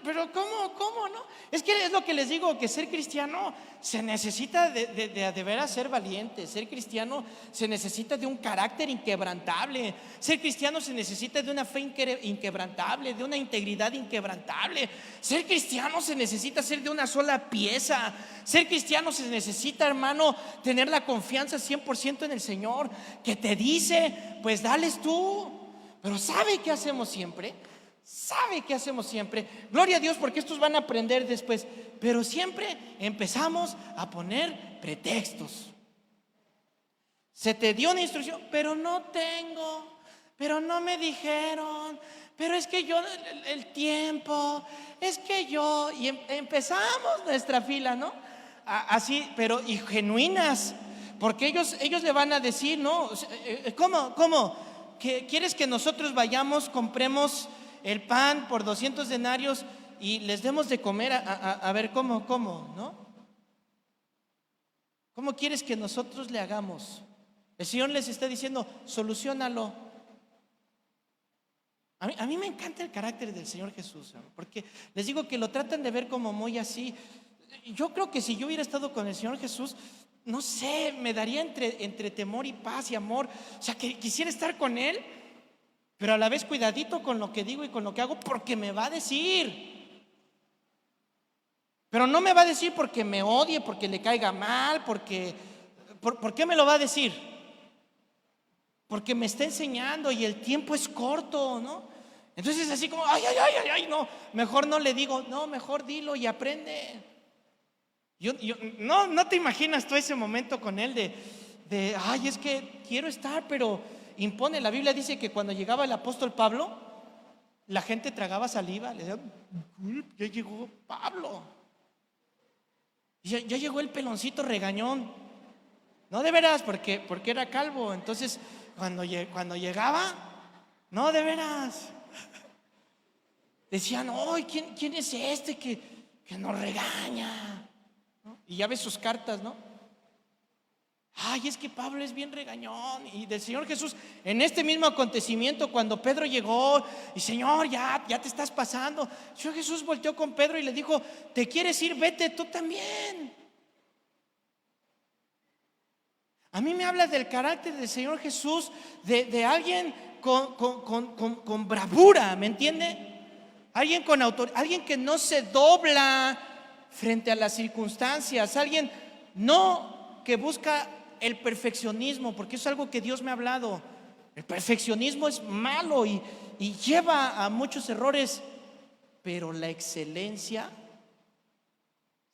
Pero ¿cómo no? Es que es lo que les digo, que ser cristiano se necesita de veras ser valiente. Ser cristiano se necesita de un carácter inquebrantable. Ser cristiano se necesita de una fe inquebrantable, de una integridad inquebrantable. Ser cristiano se necesita ser de una sola pieza. Ser cristiano se necesita, hermano, tener la confianza 100% en el Señor, que te dice, pues dales tú. Pero ¿sabe qué hacemos siempre? Gloria a Dios, porque estos van a aprender después. Pero siempre empezamos a poner pretextos. Se te dio una instrucción, pero no tengo, pero no me dijeron, pero es que yo, el tiempo, es que yo. Y empezamos nuestra fila, ¿no? Así, pero y genuinas, porque ellos le van a decir, ¿no? ¿Cómo? ¿Quieres que nosotros vayamos, compremos el pan por 200 denarios y les demos de comer? A ver, ¿cómo? ¿No? ¿Cómo quieres que nosotros le hagamos? El Señor les está diciendo, soluciónalo. A mí me encanta el carácter del Señor Jesús, porque les digo que lo tratan de ver como muy así. Yo creo que si yo hubiera estado con el Señor Jesús, no sé, me daría entre temor y paz y amor. O sea, que quisiera estar con Él, pero a la vez cuidadito con lo que digo y con lo que hago, porque me va a decir. Pero no me va a decir porque me odie, porque le caiga mal, ¿por qué me lo va a decir? Porque me está enseñando y el tiempo es corto, ¿no? Entonces así como, ay, no, mejor no le digo, no, mejor dilo y aprende. No te imaginas tú ese momento con él de ay, es que quiero estar, pero impone. La Biblia dice que cuando llegaba el apóstol Pablo, la gente tragaba saliva, le decía, ya llegó Pablo, ya llegó el peloncito regañón. No, de veras, porque era calvo. Entonces cuando llegaba, no, de veras, decían, ay, ¿quién es este que nos regaña? ¿No? Y ya ves sus cartas, ¿no? Ay, es que Pablo es bien regañón. Y del Señor Jesús, en este mismo acontecimiento, cuando Pedro llegó y Señor, ya te estás pasando, el Señor Jesús volteó con Pedro y le dijo, ¿te quieres ir? Vete tú también. A mí me habla del carácter del Señor Jesús, de alguien con bravura, ¿me entiende? Alguien con autoridad, alguien que no se dobla frente a las circunstancias, alguien no que busca el perfeccionismo, porque es algo que Dios me ha hablado. El perfeccionismo es malo y lleva a muchos errores, pero la excelencia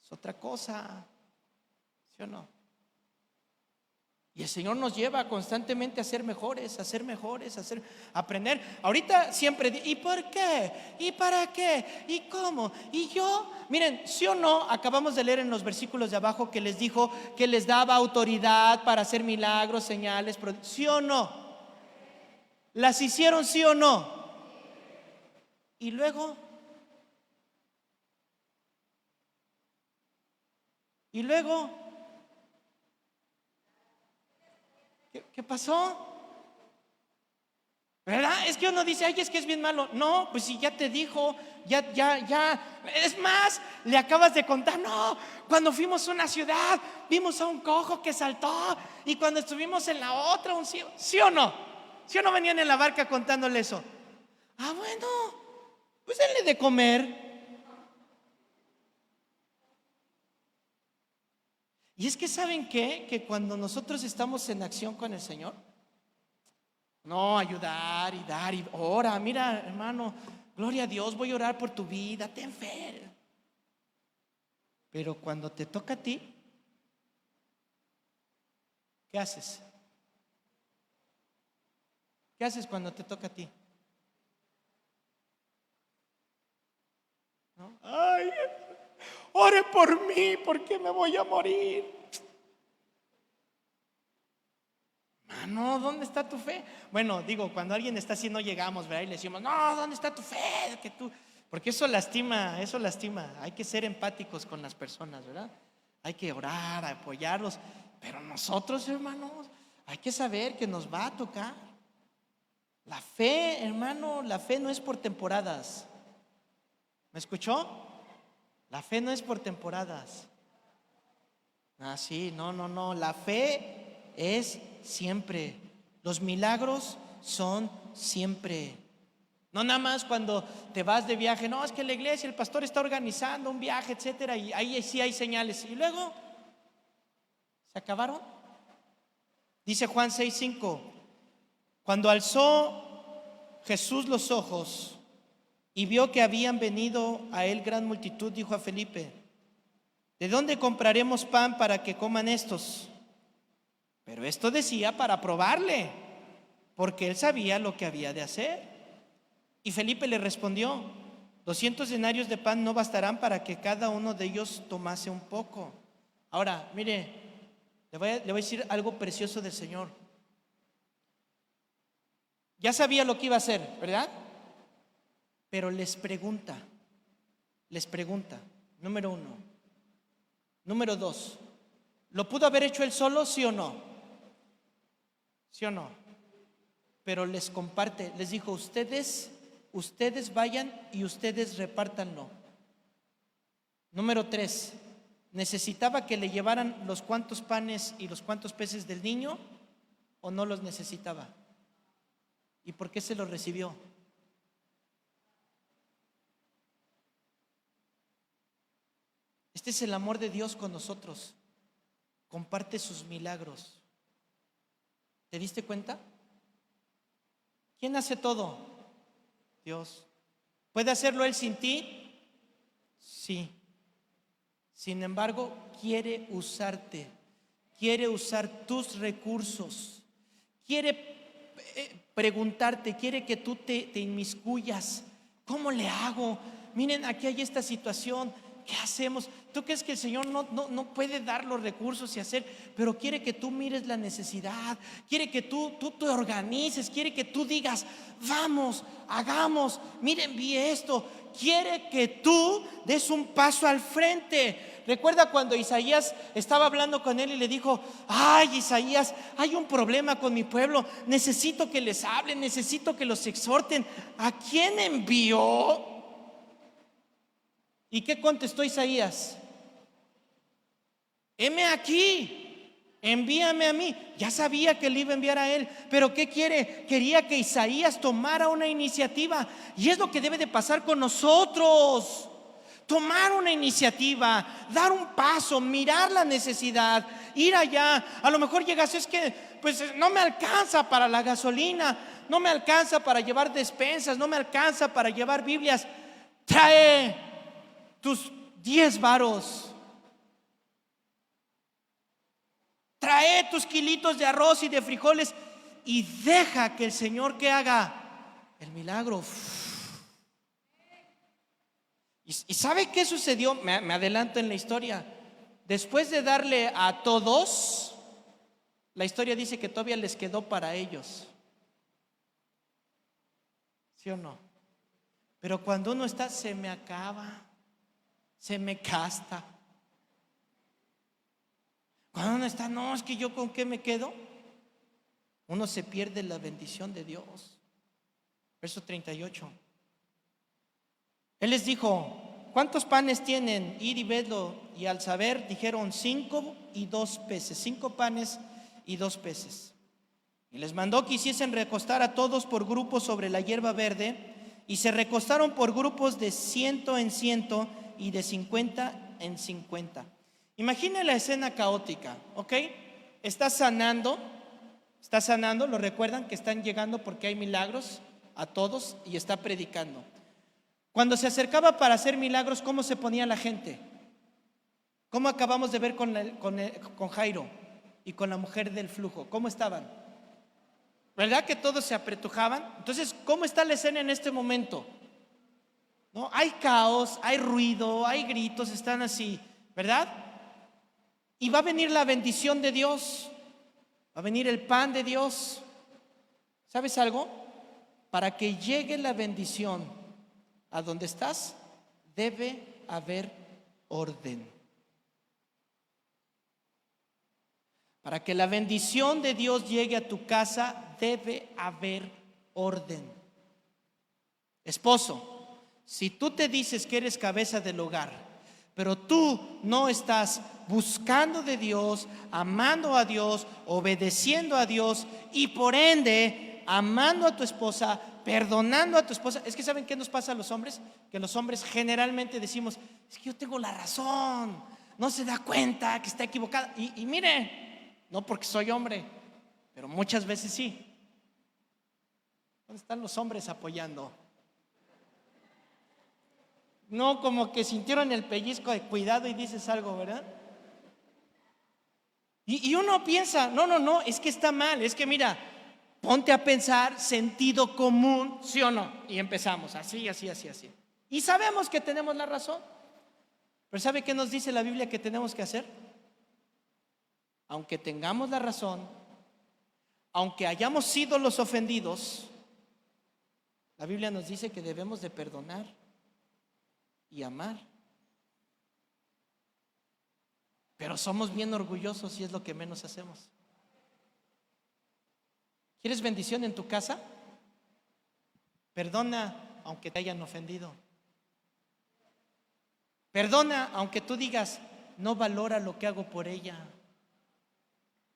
es otra cosa, ¿sí o no? Y el Señor nos lleva constantemente a ser mejores, a aprender. Ahorita siempre, ¿y por qué? ¿Y para qué? ¿Y cómo? ¿Y yo? Miren, sí o no, acabamos de leer en los versículos de abajo que les dijo que les daba autoridad para hacer milagros, señales, ¿sí o no? ¿Las hicieron sí o no? Y luego, ¿qué pasó? ¿Verdad? Es que uno dice, ay, es que es bien malo. No, pues si ya te dijo, ya. Es más, le acabas de contar, no, cuando fuimos a una ciudad, vimos a un cojo que saltó. Y cuando estuvimos en la otra, un ciego. ¿Sí o no? ¿Sí o no venían en la barca contándole eso? Ah, bueno, pues denle de comer. Y es que ¿saben qué? Que cuando nosotros estamos en acción con el Señor, no, ayudar y dar y ora, mira, hermano, gloria a Dios, voy a orar por tu vida, ten fe. Pero cuando te toca a ti, ¿qué haces? ¿Qué haces cuando te toca a ti? ¿No? Ay, ore por mí, porque me voy a morir. Mano, ¿dónde está tu fe? Bueno, digo, cuando alguien está así no llegamos, ¿verdad? Y le decimos, no, ¿dónde está tu fe? Porque eso lastima. Hay que ser empáticos con las personas, ¿verdad? Hay que orar, apoyarlos. Pero nosotros, hermanos, hay que saber que nos va a tocar. La fe, hermano, la fe no es por temporadas. ¿Me escuchó? La fe no es por temporadas. Ah, sí, no. La fe es siempre. Los milagros son siempre. No nada más cuando te vas de viaje. No, es que la iglesia, el pastor está organizando un viaje, etcétera, y ahí sí hay señales. Y luego se acabaron. Dice Juan 6:5: cuando alzó Jesús los ojos y vio que habían venido a él gran multitud, dijo a Felipe: ¿de dónde compraremos pan para que coman estos? Pero esto decía para probarle, porque él sabía lo que había de hacer. Y Felipe le respondió: 200 denarios de pan no bastarán para que cada uno de ellos tomase un poco. Ahora, mire, le voy a decir algo precioso del Señor. Ya sabía lo que iba a hacer, ¿verdad? Pero les pregunta, número 1. Número 2, ¿lo pudo haber hecho él solo, sí o no? ¿Sí o no? Pero les comparte, les dijo: ustedes vayan y ustedes repártanlo. Número 3, ¿necesitaba que le llevaran los cuantos panes y los cuantos peces del niño o no los necesitaba? ¿Y por qué se los recibió? Este es el amor de Dios con nosotros. Comparte sus milagros. ¿Te diste cuenta? ¿Quién hace todo? Dios. ¿Puede hacerlo Él sin ti? Sí. Sin embargo, quiere usarte. Quiere usar tus recursos. Quiere preguntarte, quiere que tú te inmiscuyas. ¿Cómo le hago? Miren, aquí hay esta situación. ¿Qué hacemos? ¿Tú crees que el Señor no puede dar los recursos y hacer? Pero quiere que tú mires la necesidad. Quiere que tú te organices. Quiere que tú digas: vamos, hagamos. Miren, vi esto. Quiere que tú des un paso al frente. Recuerda cuando Isaías estaba hablando con él y le dijo: ay, Isaías, hay un problema con mi pueblo. Necesito que les hablen, necesito que los exhorten. ¿A quién envió? ¿Y qué contestó Isaías? heme aquí, envíame a mí. Ya sabía que le iba a enviar a él, pero ¿qué quiere? Quería que Isaías tomara una iniciativa. Y es lo que debe de pasar con nosotros. Tomar una iniciativa, dar un paso, mirar la necesidad, ir allá. A lo mejor llegas: es que pues no me alcanza para la gasolina, no me alcanza para llevar despensas, no me alcanza para llevar Biblias. Trae tus 10 varos, trae tus kilitos de arroz y de frijoles y deja que el Señor que haga el milagro. ¿Y sabe qué sucedió? Me adelanto en la historia. Después de darle a todos, la historia dice que todavía les quedó para ellos. ¿Sí o no? Pero cuando uno está, se me acaba, se me gasta. Cuando uno está: no, es que yo con qué me quedo. Uno se pierde la bendición de Dios. Verso 38. Él les dijo: ¿cuántos panes tienen? Id y vedlo. Y al saber dijeron: 5 y 2 peces. 5 panes y 2 peces. Y les mandó que hiciesen recostar a todos por grupos sobre la hierba verde. Y se recostaron por grupos de 100 en 100 y de 50 en 50. Imagina la escena caótica, ¿ok? Está sanando, ¿lo recuerdan? Que están llegando porque hay milagros a todos y está predicando. Cuando se acercaba para hacer milagros, ¿cómo se ponía la gente? ¿Cómo acabamos de ver con Jairo y con la mujer del flujo? ¿Cómo estaban? ¿Verdad que todos se apretujaban? Entonces, ¿cómo está la escena en este momento? ¿No? Hay caos, hay ruido, hay gritos, están así, ¿verdad? Y va a venir la bendición de Dios, va a venir el pan de Dios. ¿Sabes algo? Para que llegue la bendición a donde estás, debe haber orden. Para que la bendición de Dios llegue a tu casa, debe haber orden. Esposo, Si tú te dices que eres cabeza del hogar, pero tú no estás buscando de Dios, amando a Dios, obedeciendo a Dios y por ende amando a tu esposa, perdonando a tu esposa. Es que ¿saben qué nos pasa a los hombres? Que los hombres generalmente decimos, es que yo tengo la razón, no se da cuenta que está equivocada. Y mire, no porque soy hombre, pero muchas veces sí. ¿Dónde están los hombres apoyando? No, como que sintieron el pellizco de cuidado y dices algo, ¿verdad? Y uno piensa, no, es que está mal, es que mira, ponte a pensar sentido común, ¿sí o no? Y empezamos así. Y sabemos que tenemos la razón. Pero ¿sabe qué nos dice la Biblia que tenemos que hacer? Aunque tengamos la razón, aunque hayamos sido los ofendidos, la Biblia nos dice que debemos de perdonar y amar. Pero somos bien orgullosos y es lo que menos hacemos. ¿Quieres bendición en tu casa? Perdona aunque te hayan ofendido. Perdona aunque tú digas, no valora lo que hago por ella.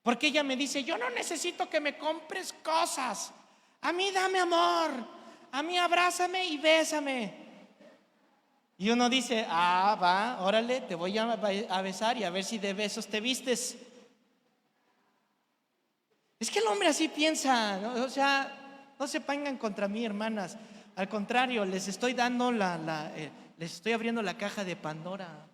Porque ella me dice, yo no necesito que me compres cosas. A mí dame amor. A mí abrázame y bésame. Y uno dice, va, órale, te voy a besar y a ver si de besos te vistes. Es que el hombre así piensa, ¿no? O sea, no se pongan contra mí, hermanas. Al contrario, les estoy dando les estoy abriendo la caja de Pandora.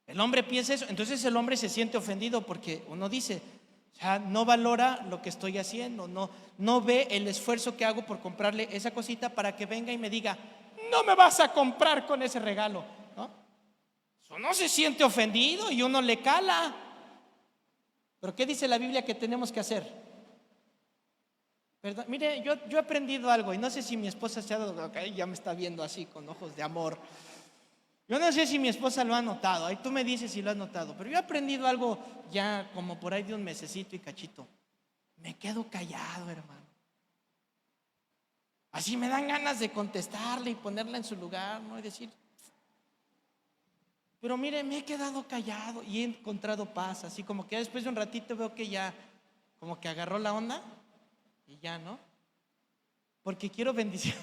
El hombre piensa eso, entonces el hombre se siente ofendido porque uno dice, o sea, no valora lo que estoy haciendo, no ve el esfuerzo que hago por comprarle esa cosita para que venga y me diga, no me vas a comprar con ese regalo, ¿no? Uno se siente ofendido y uno le cala. Pero ¿qué dice la Biblia que tenemos que hacer? ¿Verdad? Mire, yo he aprendido algo y no sé si mi esposa se ha dado, ya me está viendo así con ojos de amor. Yo no sé si mi esposa lo ha notado, ahí tú me dices si lo has notado, pero yo he aprendido algo ya como por ahí de un mesecito y cachito. Me quedo callado, hermano. Así me dan ganas de contestarle y ponerla en su lugar, ¿no? Y decir, pero mire, me he quedado callado y he encontrado paz, así como que después de un ratito veo que ya como que agarró la onda y ya, ¿no? Porque quiero bendición.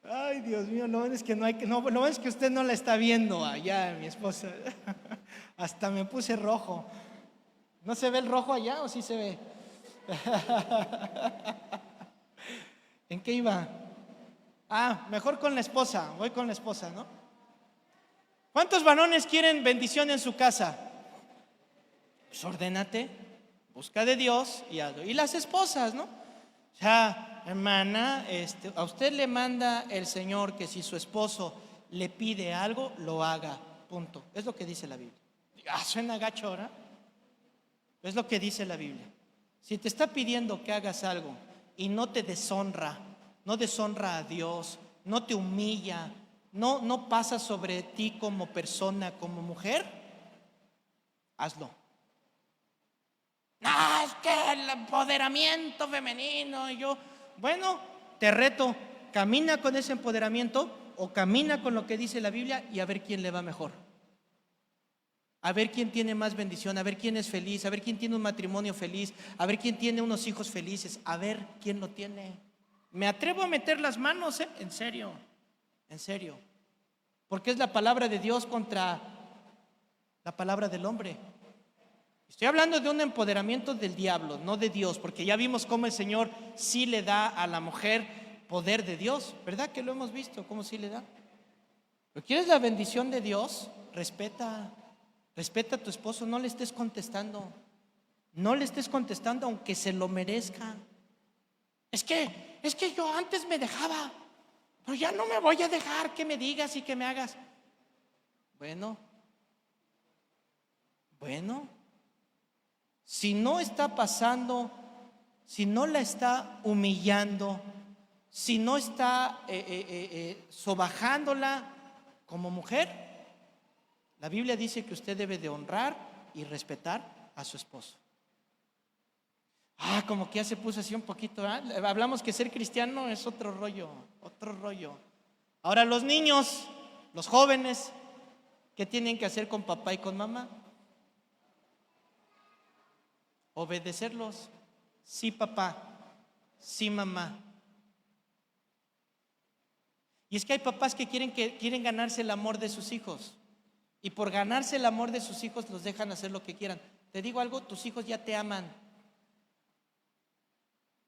Ay, Dios mío, lo bueno es que lo bueno es que usted no la está viendo allá, mi esposa. Hasta me puse rojo. ¿No se ve el rojo allá o sí se ve? ¿En qué iba? Mejor con la esposa, voy con la esposa, ¿no? ¿Cuántos varones quieren bendición en su casa? Pues ordénate, busca de Dios y hazlo. Y las esposas, ¿no? O sea, hermana, a usted le manda el Señor que si su esposo le pide algo, lo haga, punto. Es lo que dice la Biblia. Suena gacho ahora. Es lo que dice la Biblia. Si te está pidiendo que hagas algo y no te deshonra, no deshonra a Dios, no te humilla, no pasa sobre ti como persona, como mujer, hazlo. Es que el empoderamiento femenino, bueno, te reto, camina con ese empoderamiento o camina con lo que dice la Biblia y a ver quién le va mejor. A ver quién tiene más bendición, a ver quién es feliz, a ver quién tiene un matrimonio feliz, a ver quién tiene unos hijos felices, a ver quién lo tiene. Me atrevo a meter las manos, en serio, porque es la palabra de Dios contra la palabra del hombre. Estoy hablando de un empoderamiento del diablo, no de Dios, porque ya vimos cómo el Señor sí le da a la mujer poder de Dios, ¿verdad? Que lo hemos visto, cómo sí le da. ¿Pero quieres la bendición de Dios? Respeta a tu esposo, no le estés contestando. No le estés contestando aunque se lo merezca. Es que yo antes me dejaba, pero ya no me voy a dejar que me digas y que me hagas. Bueno, si no está pasando, si no la está humillando, si no está sobajándola como mujer, la Biblia dice que usted debe de honrar y respetar a su esposo. Como que ya se puso así un poquito, ¿verdad? Hablamos que ser cristiano es otro rollo, otro rollo. Ahora los niños, los jóvenes, ¿qué tienen que hacer con papá y con mamá? Obedecerlos. Sí, papá, sí, mamá. Y es que hay papás que quieren ganarse el amor de sus hijos, y por ganarse el amor de sus hijos los dejan hacer lo que quieran. Te digo algo, tus hijos ya te aman.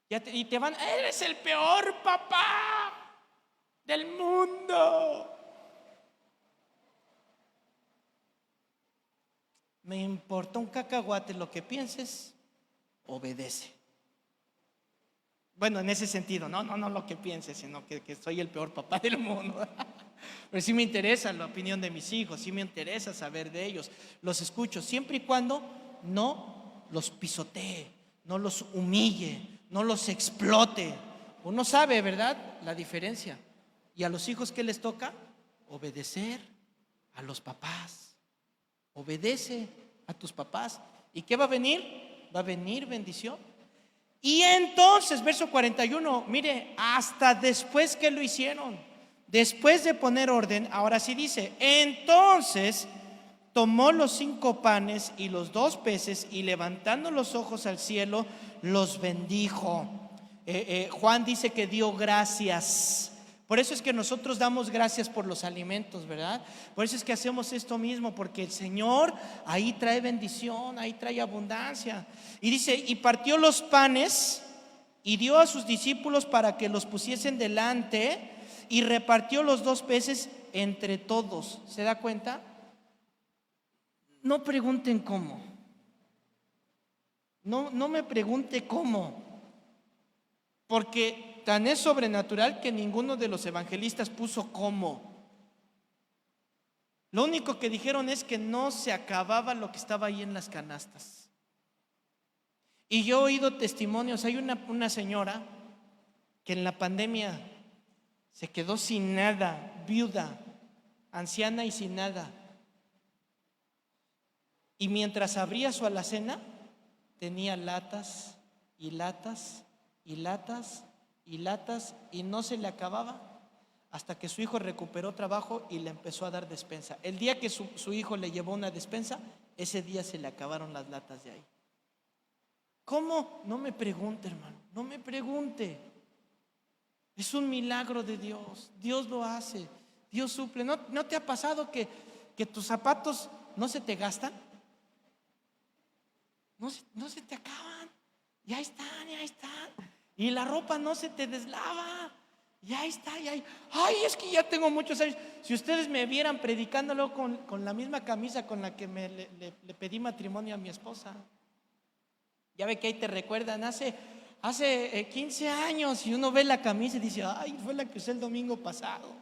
Y te van, eres el peor papá del mundo. Me importa un cacahuate lo que pienses, obedece. Bueno, en ese sentido, no lo que pienses, sino que soy el peor papá del mundo. Pero sí me interesa la opinión de mis hijos, sí me interesa saber de ellos. Los escucho siempre y cuando no los pisotee, no los humille, no los explote. Uno sabe, ¿verdad?, la diferencia. Y a los hijos, ¿qué les toca? Obedecer a los papás. Obedece a tus papás. ¿Y qué va a venir? Va a venir bendición. Y entonces, verso 41, mire, hasta después que lo hicieron, después de poner orden, ahora sí dice, entonces tomó los 5 panes y los 2 peces y levantando los ojos al cielo, los bendijo. Juan dice que dio gracias. Por eso es que nosotros damos gracias por los alimentos, ¿verdad? Por eso es que hacemos esto mismo, porque el Señor ahí trae bendición, ahí trae abundancia. Y dice, y partió los panes y dio a sus discípulos para que los pusiesen delante, y repartió los 2 peces entre todos. ¿Se da cuenta? No pregunten cómo. No me pregunte cómo, porque tan es sobrenatural que ninguno de los evangelistas puso cómo. Lo único que dijeron es que no se acababa lo que estaba ahí en las canastas. Y yo he oído testimonios. Hay una señora que en la pandemia se quedó sin nada, viuda, anciana y sin nada. Y mientras abría su alacena, tenía latas y latas y latas y latas, y no se le acababa hasta que su hijo recuperó trabajo y le empezó a dar despensa. El día que su hijo le llevó una despensa, ese día se le acabaron las latas de ahí. ¿Cómo? No me pregunte, hermano, no me pregunte. Es un milagro de Dios. Dios lo hace, Dios suple. ¿No te ha pasado que tus zapatos no se te gastan? No se te acaban. Ya están. Y la ropa no se te deslava. Ya está. Ay, es que ya tengo muchos años. Si ustedes me vieran predicándolo con la misma camisa con la que le pedí matrimonio a mi esposa. Ya ve que ahí te recuerdan, hace 15 años, y uno ve la camisa y dice, ay, fue la que usé el domingo pasado.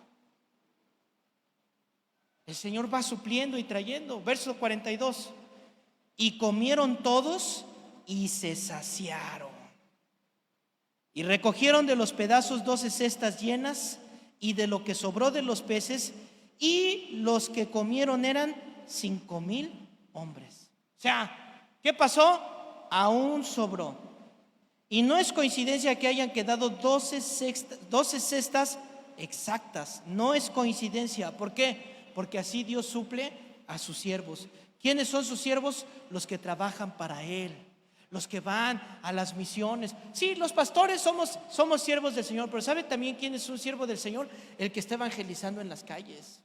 El Señor va supliendo y trayendo. Verso 42. Y comieron todos y se saciaron. Y recogieron de los pedazos 12 cestas llenas, y de lo que sobró de los peces, y los que comieron eran 5,000 hombres. O sea, ¿qué pasó? Aún sobró. Y no es coincidencia que hayan quedado 12 cestas exactas. No es coincidencia. ¿Por qué? Porque así Dios suple a sus siervos. ¿Quiénes son sus siervos? Los que trabajan para Él, los que van a las misiones. Sí, los pastores somos siervos del Señor, pero ¿sabe también quién es un siervo del Señor? El que está evangelizando en las calles.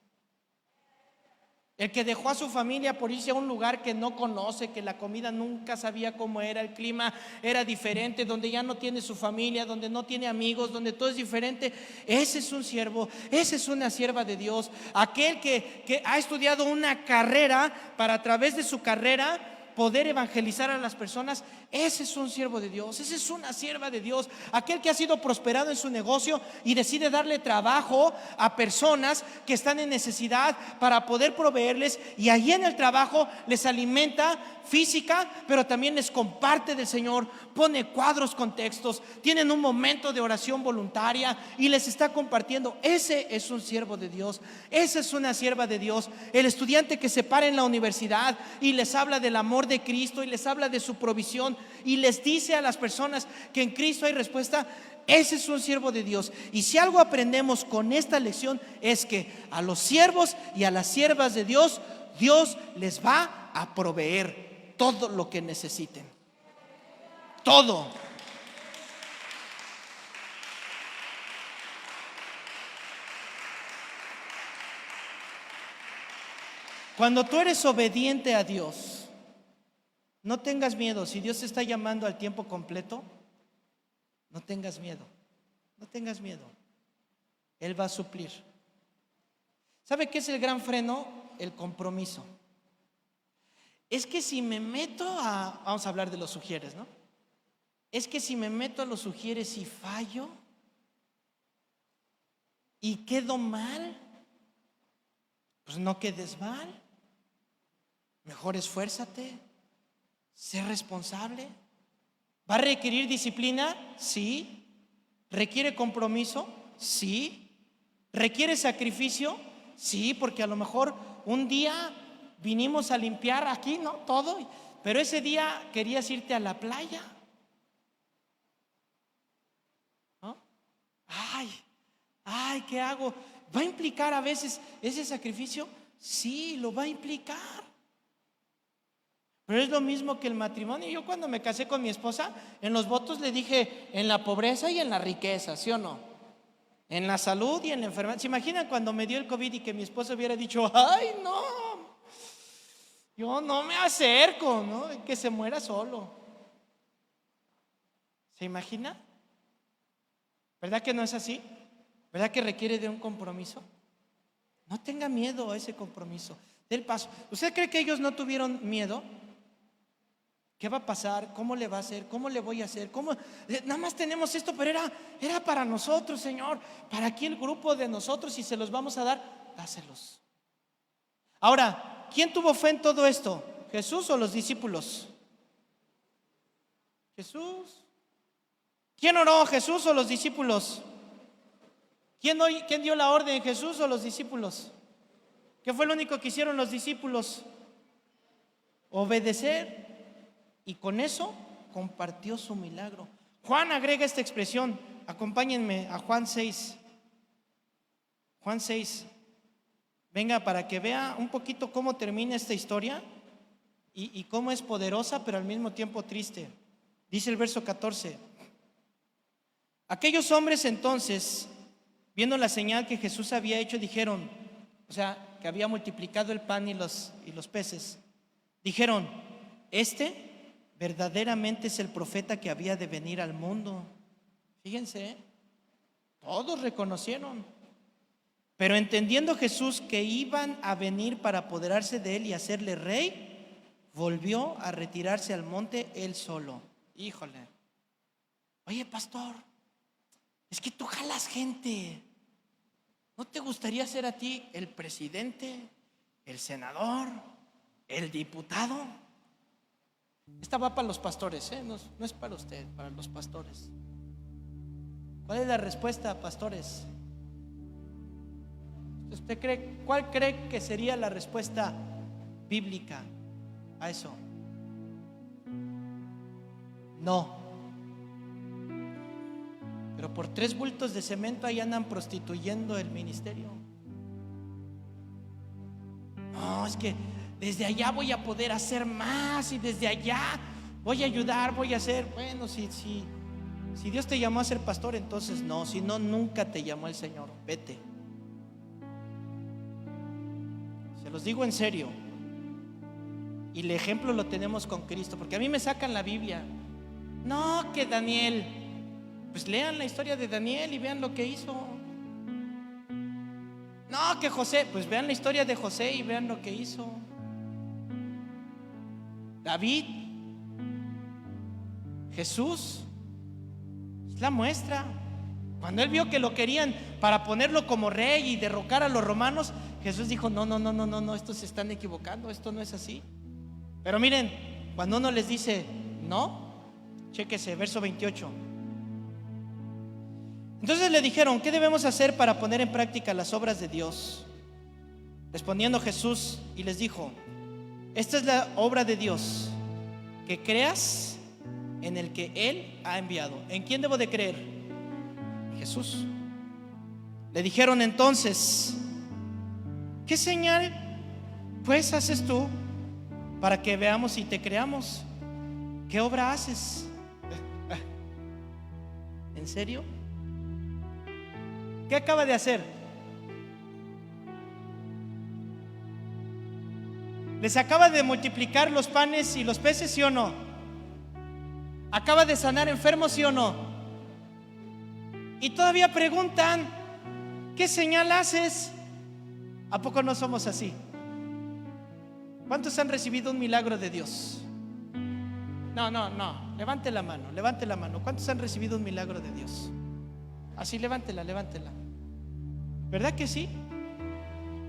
El que dejó a su familia por irse a un lugar que no conoce, que la comida nunca sabía cómo era, el clima era diferente, donde ya no tiene su familia, donde no tiene amigos, donde todo es diferente. Ese es un siervo, esa es una sierva de Dios. Aquel que ha estudiado una carrera para, a través de su carrera, poder evangelizar a las personas. Ese es un siervo de Dios, esa es una sierva de Dios. Aquel que ha sido prosperado en su negocio y decide darle trabajo a personas que están en necesidad para poder proveerles, y allí en el trabajo les alimenta física, pero también les comparte del Señor, pone cuadros con textos, tienen un momento de oración voluntaria y les está compartiendo. Ese es un siervo de Dios, esa es una sierva de Dios. El estudiante que se para en la universidad y les habla del amor amor de Cristo y les habla de su provisión y les dice a las personas que en Cristo hay respuesta, ese es un siervo de Dios. Y si algo aprendemos con esta lección es que a los siervos y a las siervas de Dios, Dios les va a proveer todo lo que necesiten. Todo. Cuando tú eres obediente a Dios, no tengas miedo. Si Dios te está llamando al tiempo completo, no tengas miedo. No tengas miedo. Él va a suplir. ¿Sabe qué es el gran freno? El compromiso. Es que si me meto vamos a hablar de los sugieres, ¿no? Es que si me meto a los sugieres y fallo y quedo mal, pues no quedes mal. Mejor esfuérzate, sé responsable. ¿Va a requerir disciplina? Sí. ¿Requiere compromiso? Sí. ¿Requiere sacrificio? Sí, porque a lo mejor un día vinimos a limpiar aquí, ¿no? Todo, pero ese día querías irte a la playa, ¿no? Ay, ¿qué hago? ¿Va a implicar a veces ese sacrificio? Sí, lo va a implicar. Pero es lo mismo que el matrimonio. Yo cuando me casé con mi esposa, en los votos le dije, en la pobreza y en la riqueza, ¿sí o no? En la salud y en la enfermedad. ¿Se imaginan cuando me dio el COVID y que mi esposo hubiera dicho, ay, no, yo no me acerco, ¿no? Que se muera solo? ¿Se imagina? ¿Verdad que no es así? ¿Verdad que requiere de un compromiso? No tenga miedo a ese compromiso. Dé el paso. ¿Usted cree que ellos no tuvieron miedo? ¿Qué va a pasar? ¿Cómo le va a hacer? ¿Cómo le voy a hacer? ¿Cómo? Nada más tenemos esto, pero era para nosotros, Señor. Para aquí el grupo de nosotros, y se los vamos a dar, dáselos. Ahora, ¿quién tuvo fe en todo esto? ¿Jesús o los discípulos? Jesús. ¿Quién oró? ¿Jesús o los discípulos? ¿Quién dio la orden? ¿Jesús o los discípulos? ¿Qué fue lo único que hicieron los discípulos? Obedecer. Y con eso compartió su milagro. Juan agrega esta expresión. Acompáñenme a Juan 6. Juan 6. Venga, para que vea un poquito cómo termina esta historia y cómo es poderosa, pero al mismo tiempo triste. Dice el verso 14. Aquellos hombres entonces, viendo la señal que Jesús había hecho, dijeron, o sea, que había multiplicado el pan y los peces, dijeron, este verdaderamente es el profeta que había de venir al mundo. Fíjense, todos reconocieron. Pero entendiendo Jesús que iban a venir para apoderarse de él y hacerle rey, volvió a retirarse al monte él solo. Híjole. Oye, pastor, es que tú jalas gente. ¿No te gustaría ser a ti el presidente, el senador, el diputado? Esta va para los pastores, no es para usted, para los pastores. ¿Cuál es la respuesta, pastores? ¿Cuál cree que sería la respuesta bíblica a eso? No. Pero por 3 bultos de cemento ahí andan prostituyendo el ministerio. No, es que desde allá voy a poder hacer más, y desde allá voy a ayudar, voy a hacer. Bueno, si Dios te llamó a ser pastor, entonces no. Si no, nunca te llamó el Señor. Vete. Se los digo en serio. Y el ejemplo lo tenemos con Cristo, porque a mí me sacan la Biblia. No, que Daniel. Pues lean la historia de Daniel y vean lo que hizo. No, que José. Pues vean la historia de José y vean lo que hizo. David, Jesús, es la muestra. Cuando él vio que lo querían para ponerlo como rey y derrocar a los romanos, Jesús dijo, no, estos se están equivocando, esto no es así. Pero miren, cuando uno les dice no, chéquese, verso 28. Entonces le dijeron, ¿qué debemos hacer para poner en práctica las obras de Dios? Respondiendo Jesús y les dijo, Esta es la obra de Dios, que creas en el que Él ha enviado. ¿En quién debo de creer? Jesús. Le dijeron entonces: ¿qué señal pues haces tú para que veamos y te creamos? ¿Qué obra haces? ¿En serio? ¿Qué acaba de hacer? ¿Les acaba de multiplicar los panes y los peces, sí o no? ¿Acaba de sanar enfermos, sí o no? Y todavía preguntan: ¿qué señal haces? ¿A poco no somos así? ¿Cuántos han recibido un milagro de Dios? No, levante la mano, levante la mano. ¿Cuántos han recibido un milagro de Dios? Así, levántela. ¿Verdad que sí?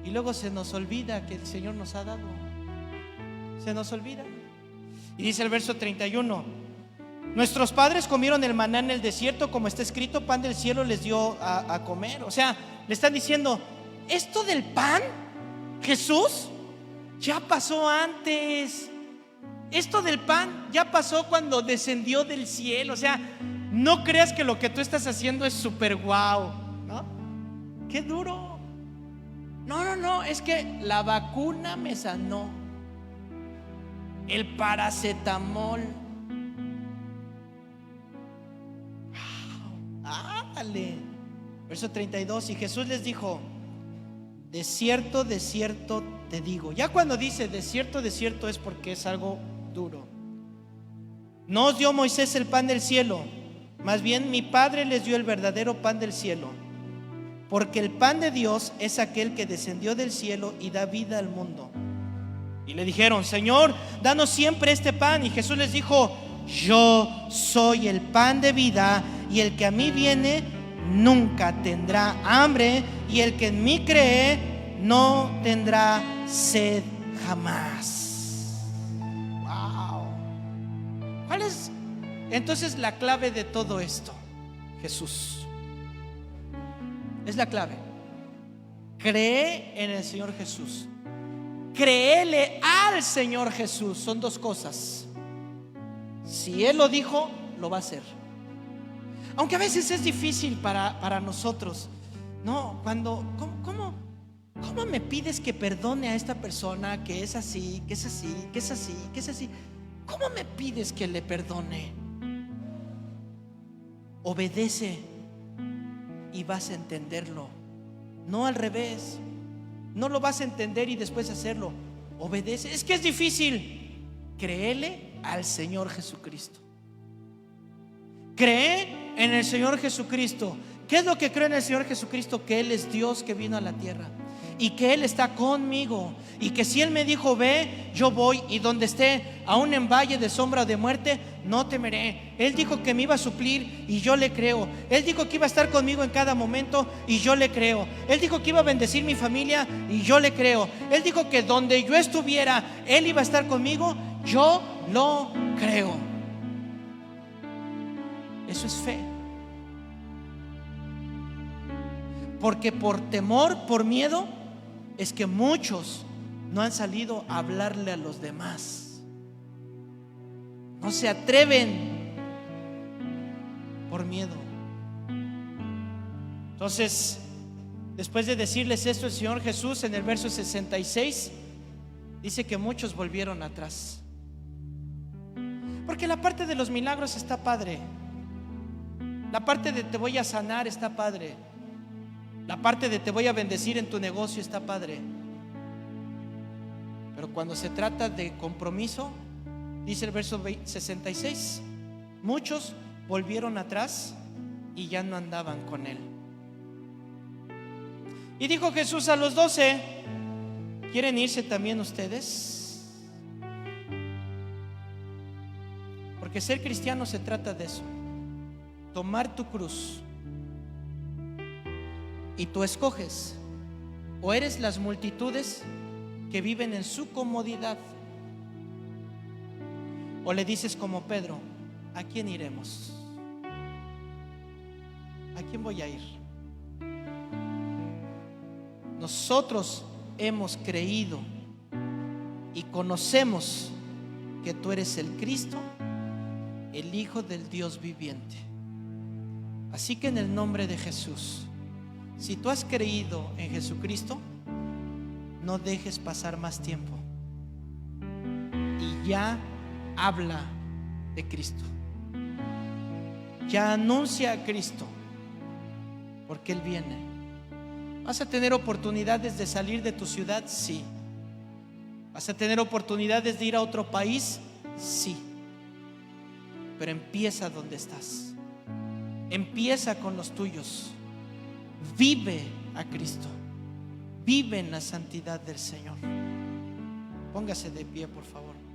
Y luego se nos olvida que el Señor nos ha dado. Se nos olvida. Y dice el verso 31: nuestros padres comieron el maná en el desierto, como está escrito, pan del cielo les dio a comer. O sea, le están diciendo: esto del pan, Jesús, ya pasó antes. Esto del pan ya pasó cuando descendió del cielo. O sea, no creas que lo que tú estás haciendo es súper guau, ¿no? Qué duro. No, es que la vacuna me sanó. El paracetamol. Ándale. Verso 32: y Jesús les dijo: de cierto te digo. Ya cuando dice de cierto es porque es algo duro. No os dio Moisés el pan del cielo, más bien mi Padre les dio el verdadero pan del cielo. Porque el pan de Dios es aquel que descendió del cielo y da vida al mundo. Y le dijeron: Señor, danos siempre este pan. Y Jesús les dijo: yo soy el pan de vida, y el que a mí viene nunca tendrá hambre, y el que en mí cree no tendrá sed jamás. Wow. ¿Cuál es entonces la clave de todo esto? Jesús es la clave. Cree en el Señor Jesús. Créele al Señor Jesús. Son dos cosas. Si Él lo dijo, lo va a hacer. Aunque a veces es difícil para nosotros. No, ¿cómo me pides que perdone a esta persona que es así, que es así, que es así, que es así? ¿Cómo me pides que le perdone? Obedece y vas a entenderlo. No al revés. No lo vas a entender y después hacerlo. Obedece. Es que es difícil. Créele al Señor Jesucristo. Cree en el Señor Jesucristo. ¿Qué es lo que creo en el Señor Jesucristo? Que Él es Dios que vino a la tierra y que Él está conmigo, y que si Él me dijo ve, yo voy, y donde esté, aún en valle de sombra o de muerte, no temeré. Él dijo que me iba a suplir y yo le creo. Él dijo que iba a estar conmigo en cada momento y yo le creo. Él dijo que iba a bendecir mi familia y yo le creo. Él dijo que donde yo estuviera, Él iba a estar conmigo. Yo lo creo. Eso es fe. Porque por temor, por miedo, es que muchos no han salido a hablarle a los demás. No se atreven por miedo. Entonces, después de decirles esto, el Señor Jesús en el verso 66 dice que muchos volvieron atrás. Porque la parte de los milagros está padre. La parte de te voy a sanar está padre. La parte de te voy a bendecir en tu negocio está padre. Pero cuando se trata de compromiso, dice el verso 66, muchos volvieron atrás y ya no andaban con Él. Y dijo Jesús a los 12: ¿quieren irse también ustedes? Porque ser cristiano se trata de eso. Tomar tu cruz. Y tú escoges: o eres las multitudes que viven en su comodidad, o le dices como Pedro: ¿a quién iremos? ¿A quién voy a ir? Nosotros hemos creído y conocemos que tú eres el Cristo, el Hijo del Dios viviente. Así que en el nombre de Jesús, si tú has creído en Jesucristo, no dejes pasar más tiempo y ya habla de Cristo. Ya anuncia a Cristo, porque Él viene. ¿Vas a tener oportunidades de salir de tu ciudad? Sí. ¿Vas a tener oportunidades de ir a otro país? Sí. Pero empieza donde estás. Empieza con los tuyos. Vive a Cristo. Vive en la santidad del Señor. Póngase de pie, por favor.